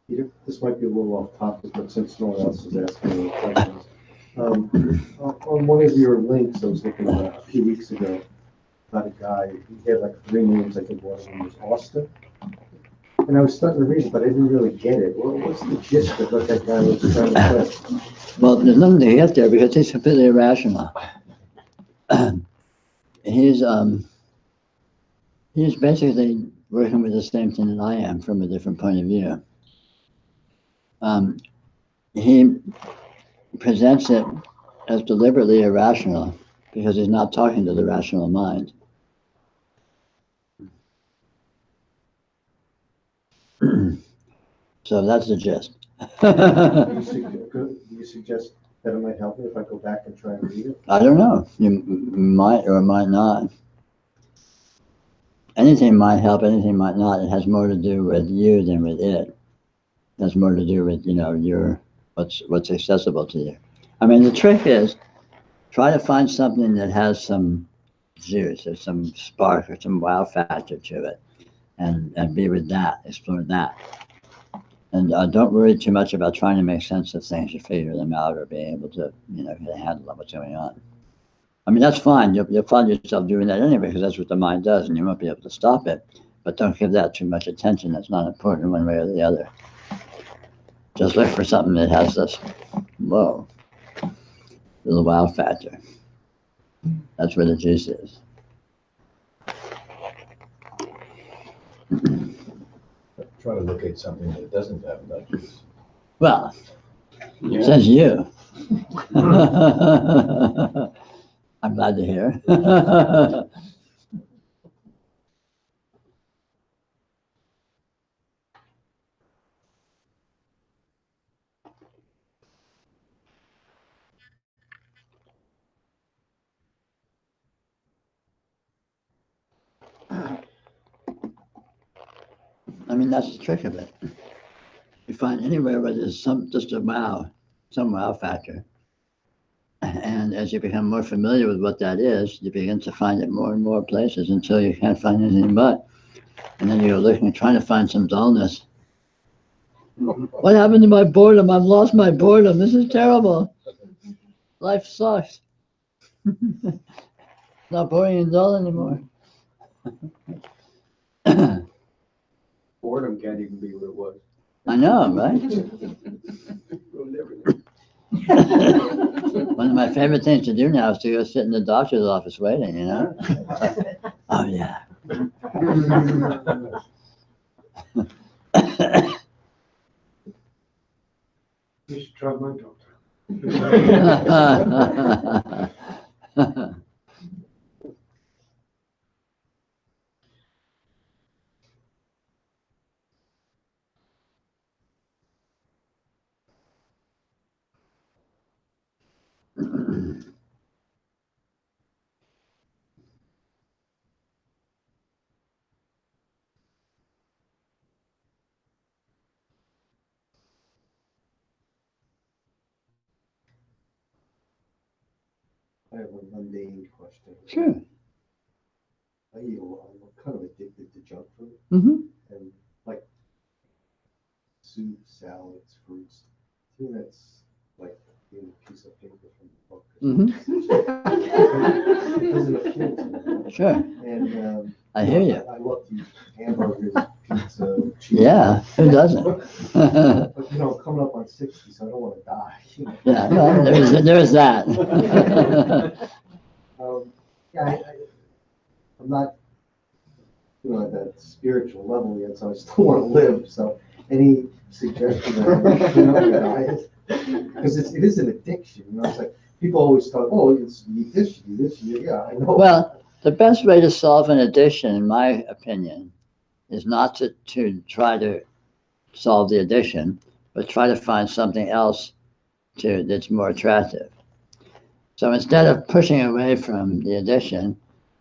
Peter, this might be a little off topic, but since no one else is asking any questions, on one of your links, I was looking at a few weeks ago about a guy. He had like 3 names. I think one of them was Austin. And I was starting to read it, but I didn't really get it. What's the gist of what that guy was trying to say? Well, there's nothing to get there because he's completely irrational. He's basically working with the same thing that I am from a different point of view. He presents it as deliberately irrational because he's not talking to the rational mind. So that's the gist. Do you suggest that it might help me if I go back and try and read it? I don't know. You might or might not. Anything might help, anything might not. It has more to do with you than with it. It has more to do with, you know, your what's accessible to you. I mean, the trick is try to find something that has some juice or some spark or some wow factor to it, and be with that, explore that. And don't worry too much about trying to make sense of things or figure them out or being able to, you know, get a handle on what's going on. I mean, that's fine. You'll find yourself doing that anyway because that's what the mind does and you won't be able to stop it. But don't give that too much attention. That's not important one way or the other. Just look for something that has this, whoa, little wow factor. That's where the juice is. Try to locate something that doesn't have that juice. Well, Yeah. it says you. I'm glad to hear. I mean, that's the trick of it. You find anywhere where there's just some wow factor, And as you become more familiar with what that is, you begin to find it more and more places until you can't find anything but. And then you're looking, trying to find some dullness. What happened to my boredom? I've lost my boredom. This is terrible. Life sucks. Not boring and dull anymore. Boredom can't even be what it was. I know, right? One of my favorite things to do now is to go sit in the doctor's office waiting, you know? Oh, yeah. You should try my doctor. I have a mundane question. Sure. I'm kind of addicted to junk food Mm-hmm. and like soup, salads, fruits. To me, that's like eating a piece of paper from the book. Mm-hmm. It doesn't appeal to me. Sure. And I hear you. I love to eat hamburgers, pizza, cheese. Yeah, who doesn't? But you know, coming up on 60, so I don't want to die. Yeah, well, there's that. Yeah, I'm not, you know, at that spiritual level yet, so I still want to live. So any suggestion that, you know, because it is an addiction. You know, it's like people always talk, oh, you eat this, you do this, you do, yeah, I know. Well, the best way to solve an addiction, in my opinion, is not to try to solve the addiction, but try to find something else that's more attractive. So instead of pushing away from the addiction,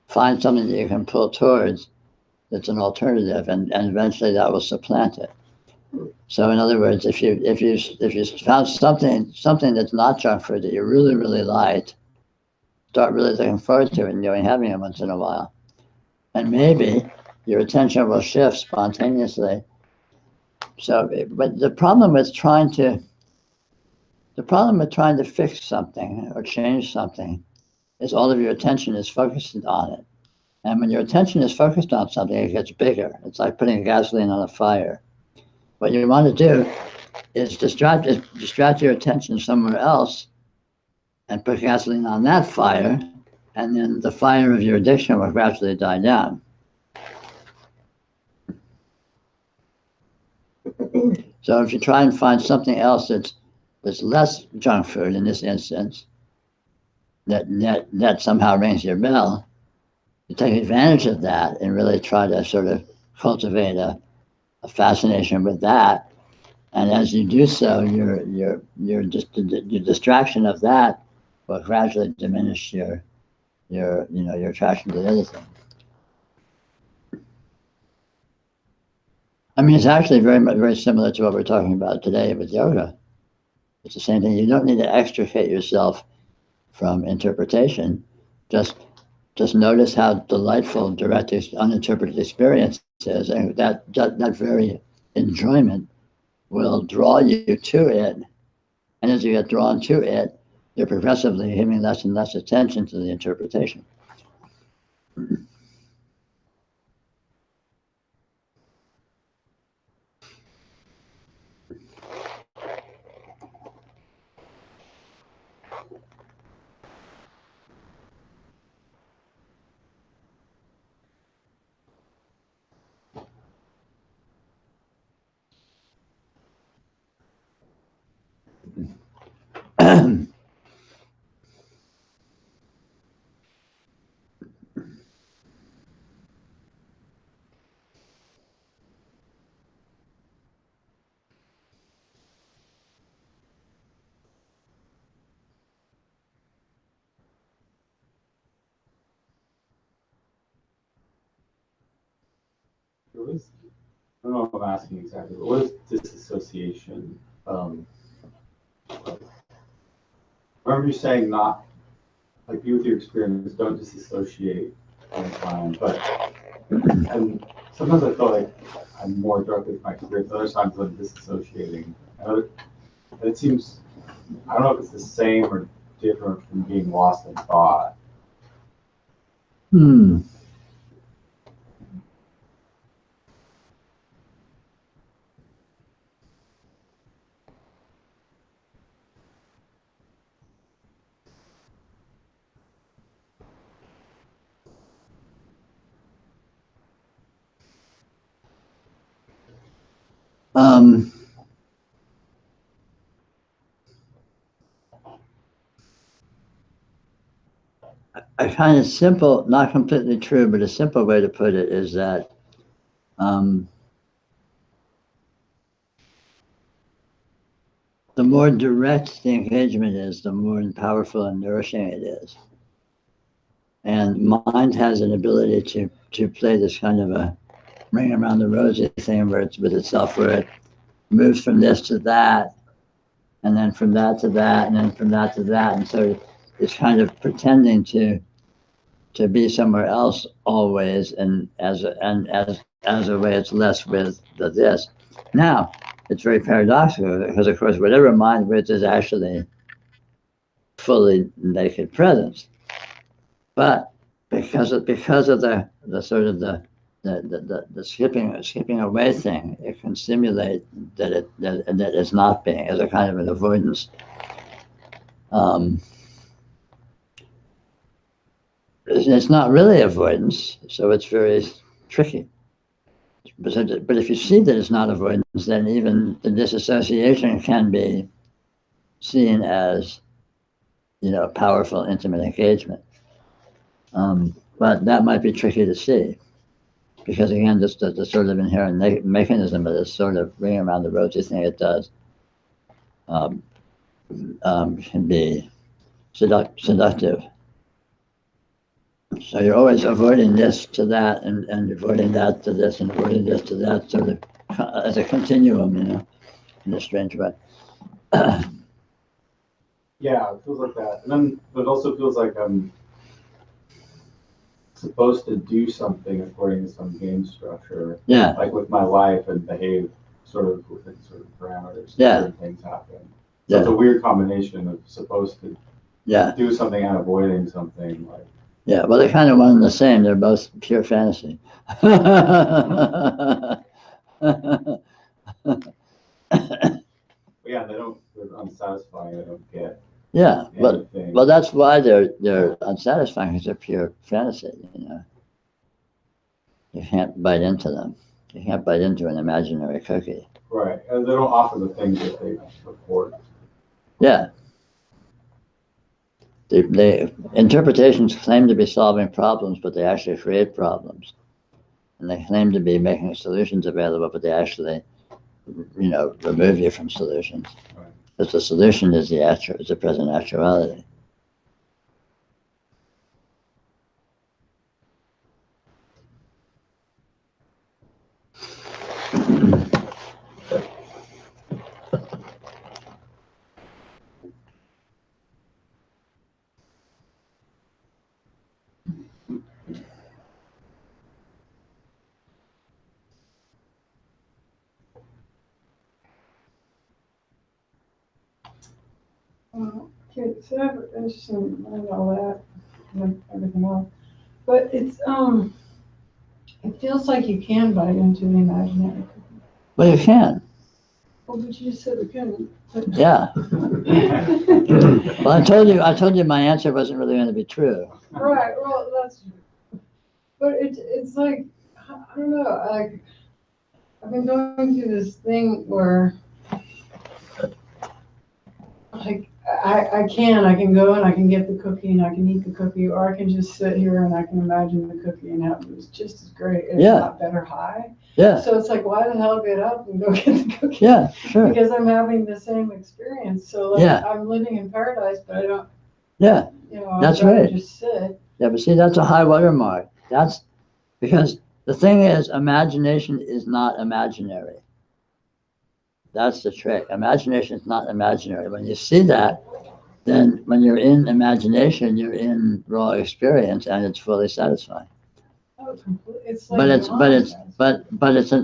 find something that you can pull towards that's an alternative, and eventually that will supplant it. So in other words, if you found something that's not junk food that you really, really liked, start really looking forward to it and having it once in a while. And maybe your attention will shift spontaneously. So, but the problem with trying to fix something or change something is all of your attention is focused on it. And when your attention is focused on something, it gets bigger. It's like putting gasoline on a fire. What you want to do is distract your attention somewhere else and put gasoline on that fire, and then the fire of your addiction will gradually die down. So if you try and find something else that's less junk food in this instance, that somehow rings your bell, you take advantage of that and really try to sort of cultivate a fascination with that. And as you do so, your distraction of that will gradually diminish your attraction to the other thing. I mean, it's actually very similar to what we're talking about today with yoga. It's the same thing. You don't need to extricate yourself from interpretation. Just notice how delightful direct, uninterpreted experience is, and that very enjoyment will draw you to it. And as you get drawn to it, you're progressively giving less and less attention to the interpretation. I don't know if I'm asking exactly, but what is disassociation? remember you saying not, like, be with your experience, don't disassociate all the time, but, and sometimes I feel like I'm more directly with my experience, other times I'm disassociating. And it seems, I don't know if it's the same or different from being lost in thought. Hmm. Um, I find it simple, not completely true, but a simple way to put it is that the more direct the engagement is, the more powerful and nourishing it is. And mind has an ability to play this kind of a ring around the rosy thing where it's with itself, where it moves from this to that, and then from that to that, and then from that to that. And so it's kind of pretending to be somewhere else always, and as a way it's less with the this. Now, it's very paradoxical because, of course, whatever mind with is actually fully naked presence. But because of the sort of the skipping away thing, it can simulate that it's not being, as a kind of an avoidance. It's not really avoidance, so it's very tricky. But if you see that it's not avoidance, then even the disassociation can be seen as, powerful, intimate engagement. But that might be tricky to see, because again, just the sort of inherent mechanism of this sort of ring around the rosy thing it does can be seductive. So you're always avoiding this to that, and avoiding that to this, and avoiding this to that, sort of as a continuum, in a strange way. Yeah, it feels like that. And then it also feels like I'm supposed to do something according to some game structure. Yeah. Like with my life, and behave sort of within certain parameters. Yeah. Certain things happen. So it's a weird combination of supposed to do something and avoiding something. Like. Yeah, well, they're kind of one and the same. They're both pure fantasy. Yeah, they're unsatisfying. I don't get. Yeah, well, that's why they're unsatisfying, because they're pure fantasy. You can't bite into them. You can't bite into an imaginary cookie. Right, and they don't offer the things that they report. Yeah. Interpretations claim to be solving problems, but they actually create problems. And they claim to be making solutions available, but they actually, remove you from solutions. Right. Because the solution is the present actuality. Okay, so I have interesting and all that and everything else, but it's it feels like you can bite into the imaginary. Well, you can. Well, but you just said we couldn't. Yeah. Well, I told you my answer wasn't really going to be true. Right. Well, that's. But it's like, I don't know. Like, I've been going through this thing where, like, I can go and I can get the cookie and I can eat the cookie, or I can just sit here and I can imagine the cookie and have it was just as great, if not better high. Yeah. So it's like, why the hell get up and go get the cookie? Yeah, sure. Because I'm having the same experience. So like, I'm living in paradise, but I don't. Yeah. That's right. Just sit. Yeah, but see, that's a high watermark. That's because the thing is, imagination is not imaginary. That's the trick. Imagination is not imaginary. When you see that, then when you're in imagination, you're in raw experience, and it's fully satisfying. Oh, it's But like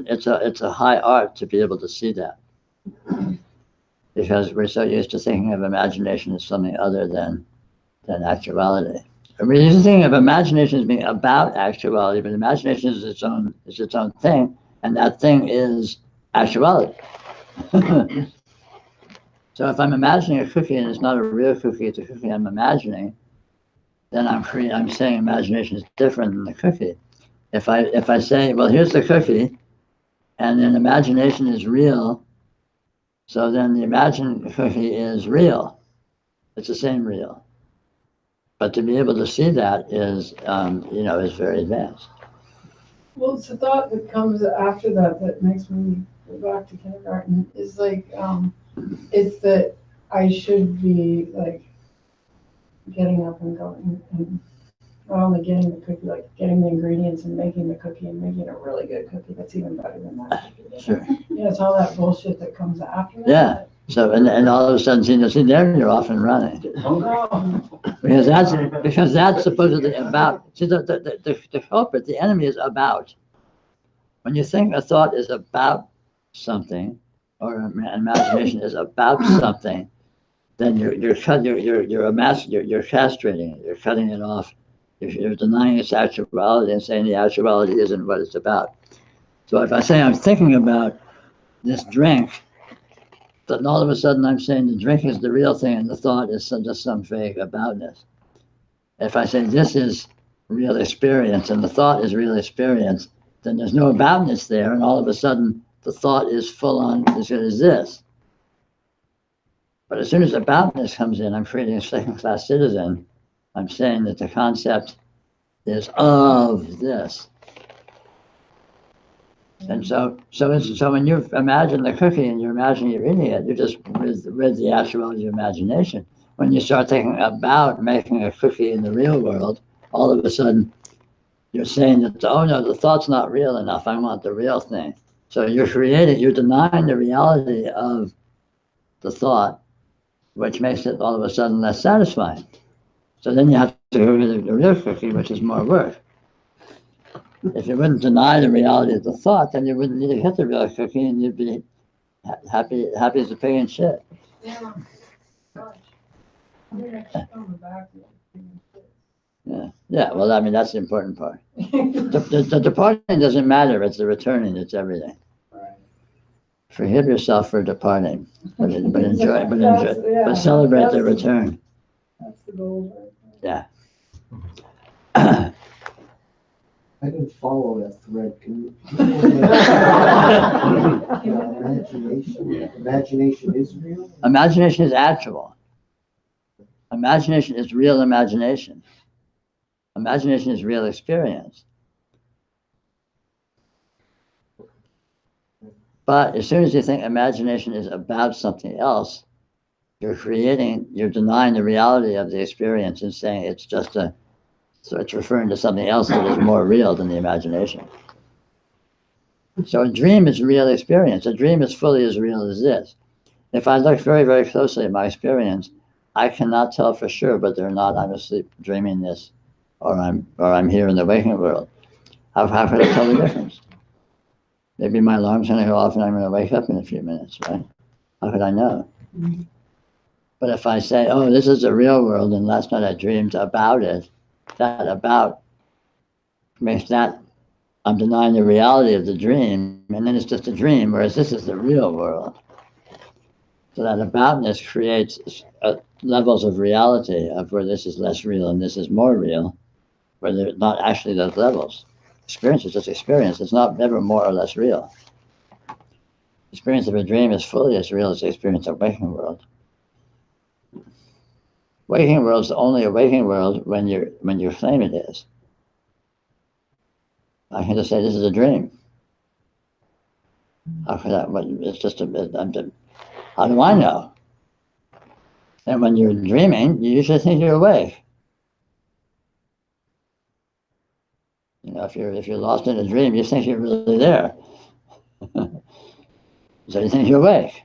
it's a high art to be able to see that, because we're so used to thinking of imagination as something other than actuality. We're used to thinking of imagination as being about actuality, but imagination is its own thing, and that thing is actuality. So if I'm imagining a cookie and it's not a real cookie, it's a cookie I'm imagining, then I'm saying imagination is different than the cookie. If I say, well, here's the cookie, and then imagination is real, so then the imagined cookie is real. It's the same real. But to be able to see that is, is very advanced. Well, it's a thought that comes after that makes me go back to kindergarten, is like, it's that I should be like getting up and going, and not only getting the cookie, like getting the ingredients and making the cookie and making a really good cookie that's even better than that cookie. Sure. Yeah, it's all that bullshit that comes after that. Yeah. So and all of a sudden, see there you're off and running. Because that's supposedly about. See, the culprit, the enemy is about. When you think a thought is about something, or an imagination is about something, then you're castrating it. You're cutting it off. You're denying its actuality and saying the actuality isn't what it's about. So if I say I'm thinking about this drink, then all of a sudden I'm saying the drink is the real thing and the thought is just some vague aboutness. If I say this is real experience and the thought is real experience, then there's no aboutness there, and all of a sudden the thought is full on as good as this. But as soon as aboutness comes in, I'm creating a second-class citizen. I'm saying that the concept is of this. And so when you imagine the cookie and you're imagining you're eating it, you're just with the actuality of imagination. When you start thinking about making a cookie in the real world, all of a sudden you're saying that, oh no, the thought's not real enough. I want the real thing. So you're denying the reality of the thought, which makes it all of a sudden less satisfying. So then you have to go with the real cookie, which is more work. If you wouldn't deny the reality of the thought, then you wouldn't need to hit the real cookie, and you'd be happy as a pig in shit. Yeah. Gosh. I'm actually coming back. Yeah. Well, I mean, that's the important part. The departing doesn't matter. It's the returning. It's everything. Right. Forgive yourself for departing, but celebrate the return. That's the goal. Yeah. I didn't follow that thread. Can you? Imagination is real? Imagination is actual. Imagination is real imagination. Imagination is real experience. But as soon as you think imagination is about something else, you're denying the reality of the experience and saying it's just so it's referring to something else that is more real than the imagination. So a dream is real experience. A dream is fully as real as this. If I look very, very closely at my experience, I cannot tell for sure whether or not I'm asleep dreaming this or I'm here in the waking world. How could I tell the difference? Maybe my alarm's going to go off and I'm going to wake up in a few minutes, right? How could I know? Mm-hmm. But if I say, oh, this is the real world and last night I dreamed about it, that about makes that I'm denying the reality of the dream, and then it's just a dream, whereas this is the real world. So that aboutness creates levels of reality of where this is less real and this is more real, where they're not actually those levels. Experience is just experience. It's not ever more or less real. Experience of a dream is fully as real as the experience of waking world. Waking world is only a waking world when you claim it is. I can just say this is a dream. How could that? It's just how do I know? And when you're dreaming, you usually think you're awake. You know, if you're lost in a dream, you think you're really there. So you think you're awake.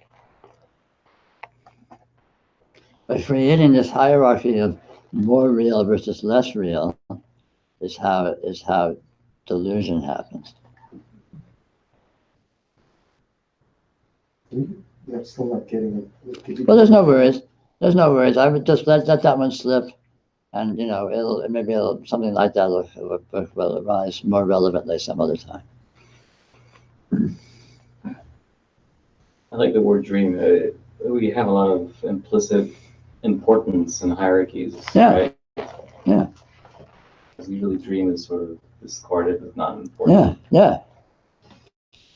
By creating this hierarchy of more real versus less real is how delusion happens. I'm still not getting it. Well, there's no worries. There's no worries. I would just let that one slip, and it'll something like that will arise more relevantly some other time. I like the word dream. We have a lot of implicit importance in hierarchies, right? Yeah. Usually dream is sort of discarded as not important. Yeah.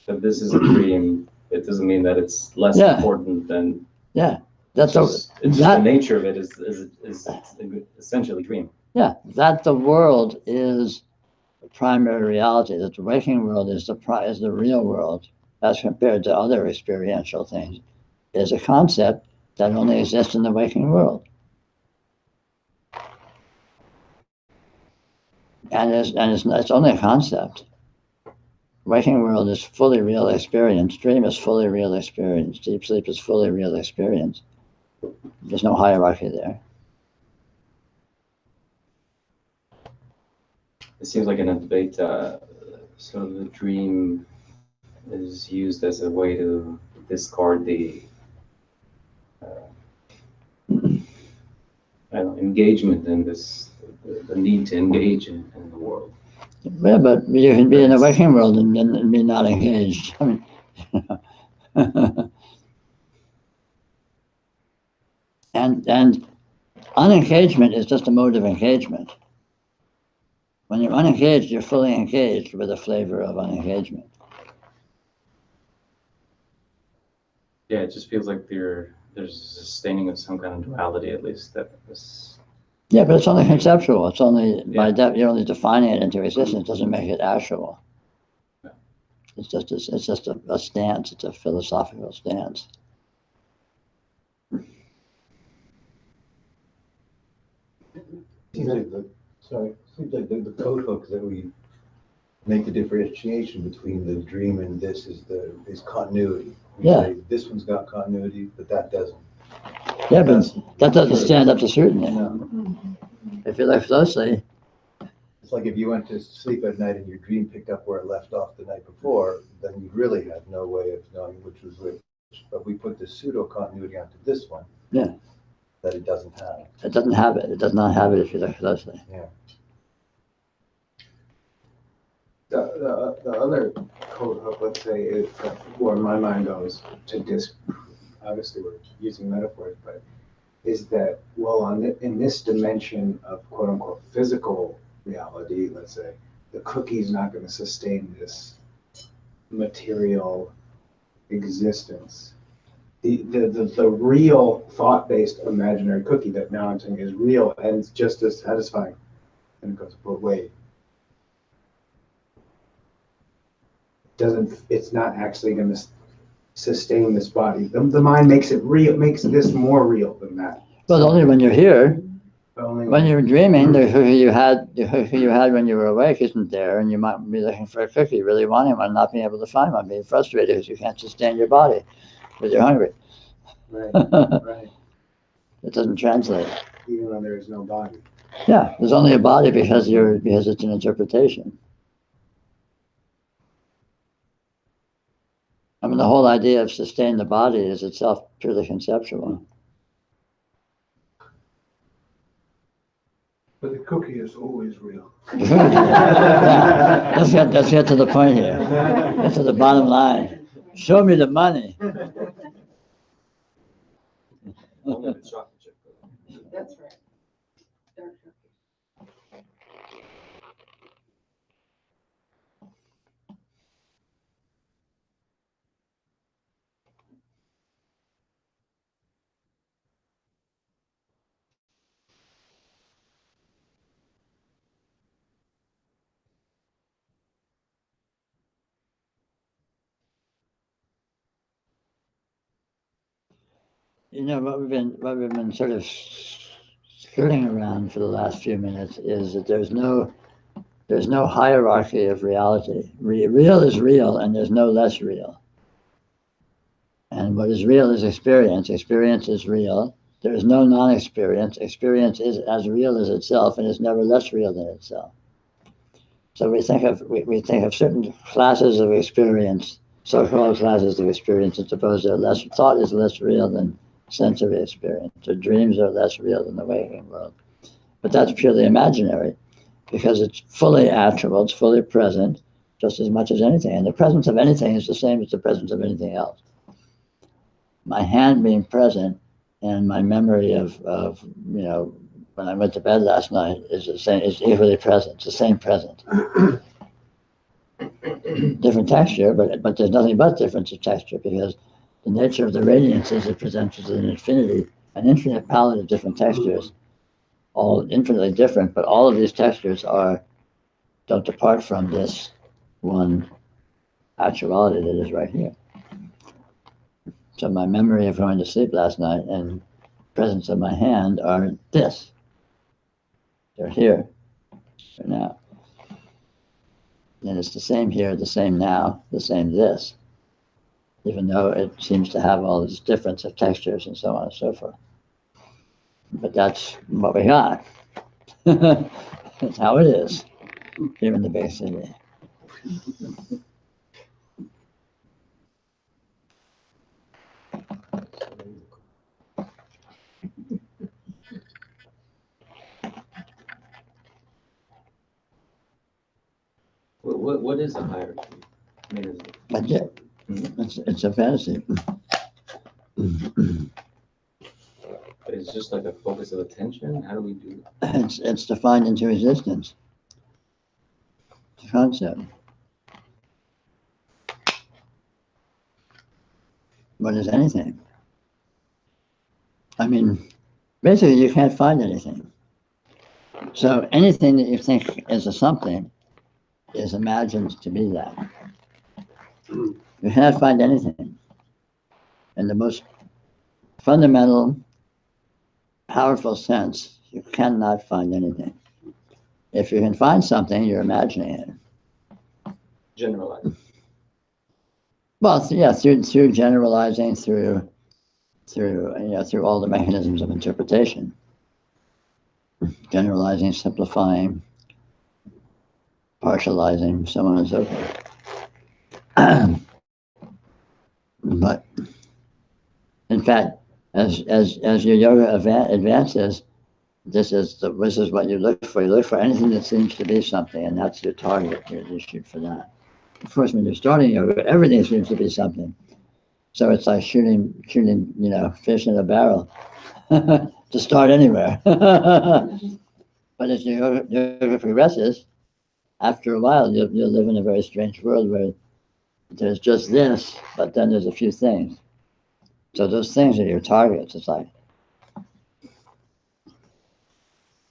If this is a dream, it doesn't mean that it's less important than. Yeah. That's the nature of it is essentially dream. Yeah, that the world is the primary reality, that the waking world is the real world as compared to other experiential things, is a concept that only exists in the waking world. And it's only a concept. Waking world is fully real experience. Dream is fully real experience. Deep sleep is fully real experience. There's no hierarchy there. It seems like in a debate, sort of the dream is used as a way to discard the engagement in this, the need to engage in the world. Yeah, but you can be in the waking world and be not engaged. I mean, and unengagement is just a mode of engagement. When you're unengaged, you're fully engaged with a flavor of unengagement. Yeah, it just feels like there's a sustaining of some kind of duality, at least. Yeah, but it's only conceptual. It's only you're only defining it into existence. It doesn't make it actual. Yeah. It's just a stance. It's a philosophical stance. Seems like the code hook that we make the differentiation between the dream and this is continuity. We say this one's got continuity, but that doesn't. Yeah, but that doesn't stand up to scrutiny. No. If you look closely. It's like if you went to sleep at night and your dream picked up where it left off the night before, then you really have no way of knowing which was which. But we put the pseudo continuity onto this one. Yeah. That it doesn't have. It doesn't have it. It does not have it if you look closely. Yeah. The other code hook, let's say, is where my mind goes to obviously we're using metaphors, but is that, well, in this dimension of quote unquote physical reality, let's say, the cookie's not going to sustain this material existence. The real thought-based imaginary cookie that now I'm saying is real and it's just as satisfying. And it goes, but wait. It's not actually going to sustain this body. The mind makes it real, makes this more real than that. Well, only when you're here. When you're dreaming, the cookie you had when you were awake isn't there, and you might be looking for a cookie, really wanting one, not being able to find one, being frustrated because you can't sustain your body because you're hungry. Right, right. It doesn't translate. Even though there is no body. Yeah, there's only a body because it's an interpretation. I mean, the whole idea of sustain the body is itself purely conceptual. But the cookie is always real. Yeah. Let's get to the point here. Get to the bottom line. Show me the money. Only the chocolate chip. That's right. Dark chocolate. You know what we've been sort of skirting around for the last few minutes is that there's no hierarchy of reality. Real is real, and there's no less real. And what is real is experience. Experience is real, There is no non-experience. Experience is as real as itself and is never less real than itself. So we think of certain classes of experience, so-called classes of experience, and suppose they're less, thought is less real than sensory experience, or dreams are less real than the waking world. But that's purely imaginary, because it's fully actual, it's fully present, just as much as anything. And the presence of anything is the same as the presence of anything else. My hand being present and my memory of when I went to bed last night is the same, is equally present. It's the same present. Different texture, but there's nothing but difference of texture, because the nature of the radiance is it presents an infinite palette of different textures, all infinitely different, but all of these textures don't depart from this one actuality that is right here. So my memory of going to sleep last night and presence of my hand are this. They're here, they're now. And it's the same here, the same now, the same this, even though it seems to have all this difference of textures and so on and so forth. But that's what we got. That's how it is here in the Bay City. What is a hierarchy? I mean, That's it. It's a fantasy. But it's just like a focus of attention? How do we do that? It's defined into existence. It's a concept. What is anything? I mean, basically you can't find anything. So anything that you think is a something is imagined to be that. You cannot find anything. In the most fundamental, powerful sense, you cannot find anything. If you can find something, you're imagining it. Generalize. Well, yeah, through generalizing, through all the mechanisms of interpretation. Generalizing, simplifying, partializing, so on and so forth. But in fact, as your yoga advances, this is what you look for. You look for anything that seems to be something, and that's your target. You shoot for that. Of course, when you're starting yoga, everything seems to be something. So it's like shooting, fish in a barrel to start anywhere. But as your yoga progresses, after a while, you'll live in a very strange world where there's just this, but then there's a few things. So those things are your targets. It's like,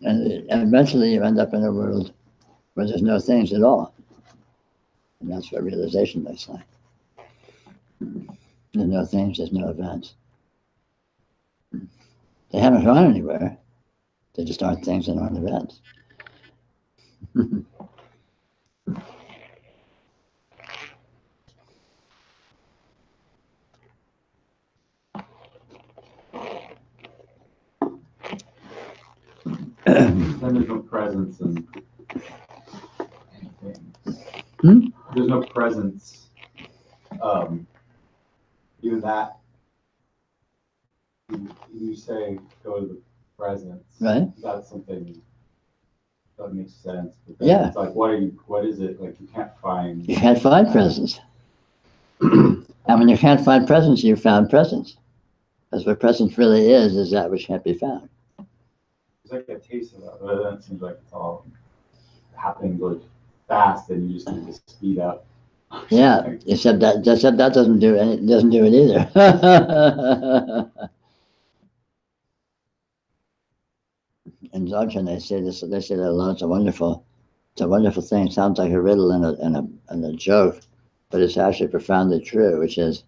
and eventually you end up in a world where there's no things at all. And that's what realization looks like. There's no things, there's no events. They haven't gone anywhere. They just aren't things and aren't events. Then there's no presence in anything. There's no presence. Even that, you say go to the presence. Right. That's something that makes sense. But then Yeah. It's like, what is it? Like, you can't find. You can't find presence. And when you can't find presence, you found presence. Because what presence really is that which can't be found. It's like a taste of that, but then it seems like it's all happening really fast, and you just need to speed up. Yeah, except that doesn't do it either. In Dzogchen, they say this. They say that a lot. It's a wonderful thing. It sounds like a riddle and a joke, but it's actually profoundly true. Which is,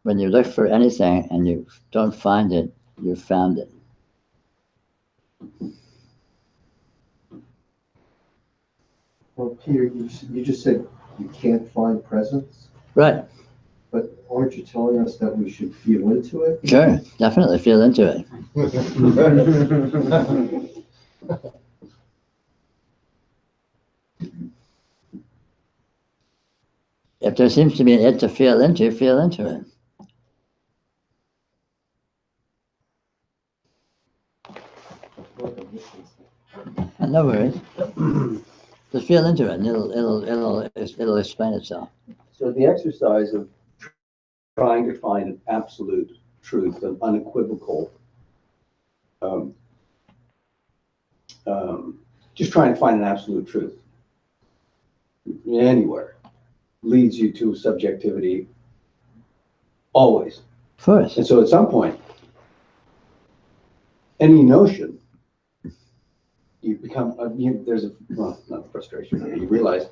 when you look for anything and you don't find it, you've found it. Well, Peter, you just said you can't find presence, Right. but aren't you telling us that we should feel into it? Sure, definitely feel into it. If there seems to be an it to feel into it. No worries. Just feel into it, and it'll explain itself. So the exercise of trying to find an absolute truth, an unequivocal, just trying to find an absolute truth anywhere leads you to subjectivity always. Of course. And so at some point, any notion, you become, there's well, not frustration, you realize,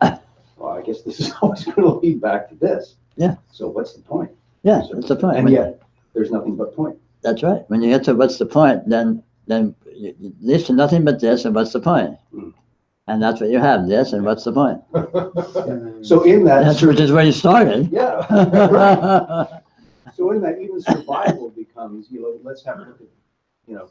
well, I guess this is always going to lead back to this. Yeah. So what's the point? Yeah, that's the point. And yet, there's nothing but point. That's right. When you get to what's the point, then it leads to nothing but this, and what's the point? And that's what you have, this, and what's the point? So in that, which is where you started. Yeah. Right. So in that, even survival becomes, let's have a look at,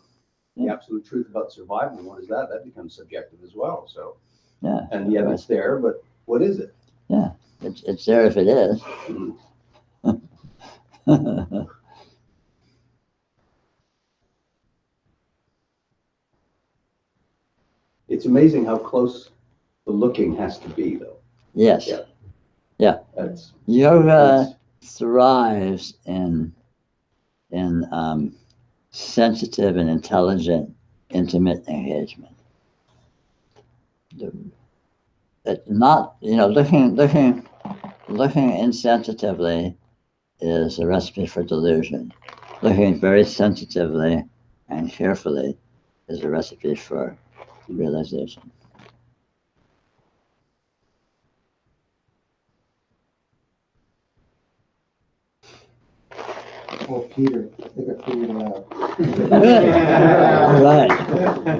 the absolute truth about survival. What is that? That becomes subjective as well. So yeah. And yet it's there, but what is it? Yeah, it's there if it is. It's amazing how close the looking has to be, though. Yes. Yeah. Yeah. Yoga thrives in sensitive and intelligent, intimate engagement. Not, looking insensitively is a recipe for delusion. Looking very sensitively and carefully is a recipe for realization. Well, Peter, I think I figured it out. All right.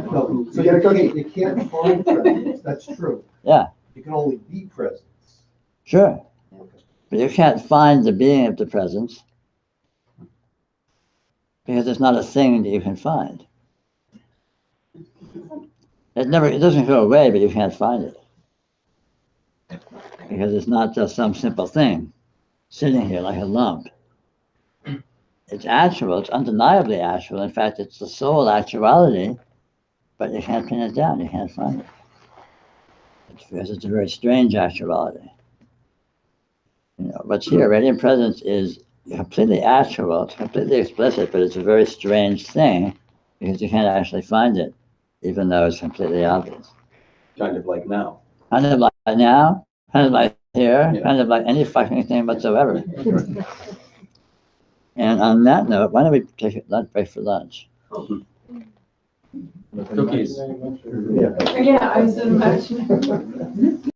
No, so you can't find presence, that's true. Yeah. You can only be presence. Sure. But you can't find the being of the presence because it's not a thing that you can find. It doesn't go away, but you can't find it. Because it's not just some simple thing sitting here like a lump. It's actual, it's undeniably actual. In fact, it's the sole actuality, but you can't pin it down, you can't find it. Because it's a very strange actuality. What's here, radiant presence is completely actual, it's completely explicit, but it's a very strange thing because you can't actually find it, even though it's completely obvious. Kind of like now. Kind of like now, kind of like here, kind of like any fucking thing whatsoever. And on that note, why don't we take a lunch break for lunch? Cookies. Yeah. Yeah, I was imagining.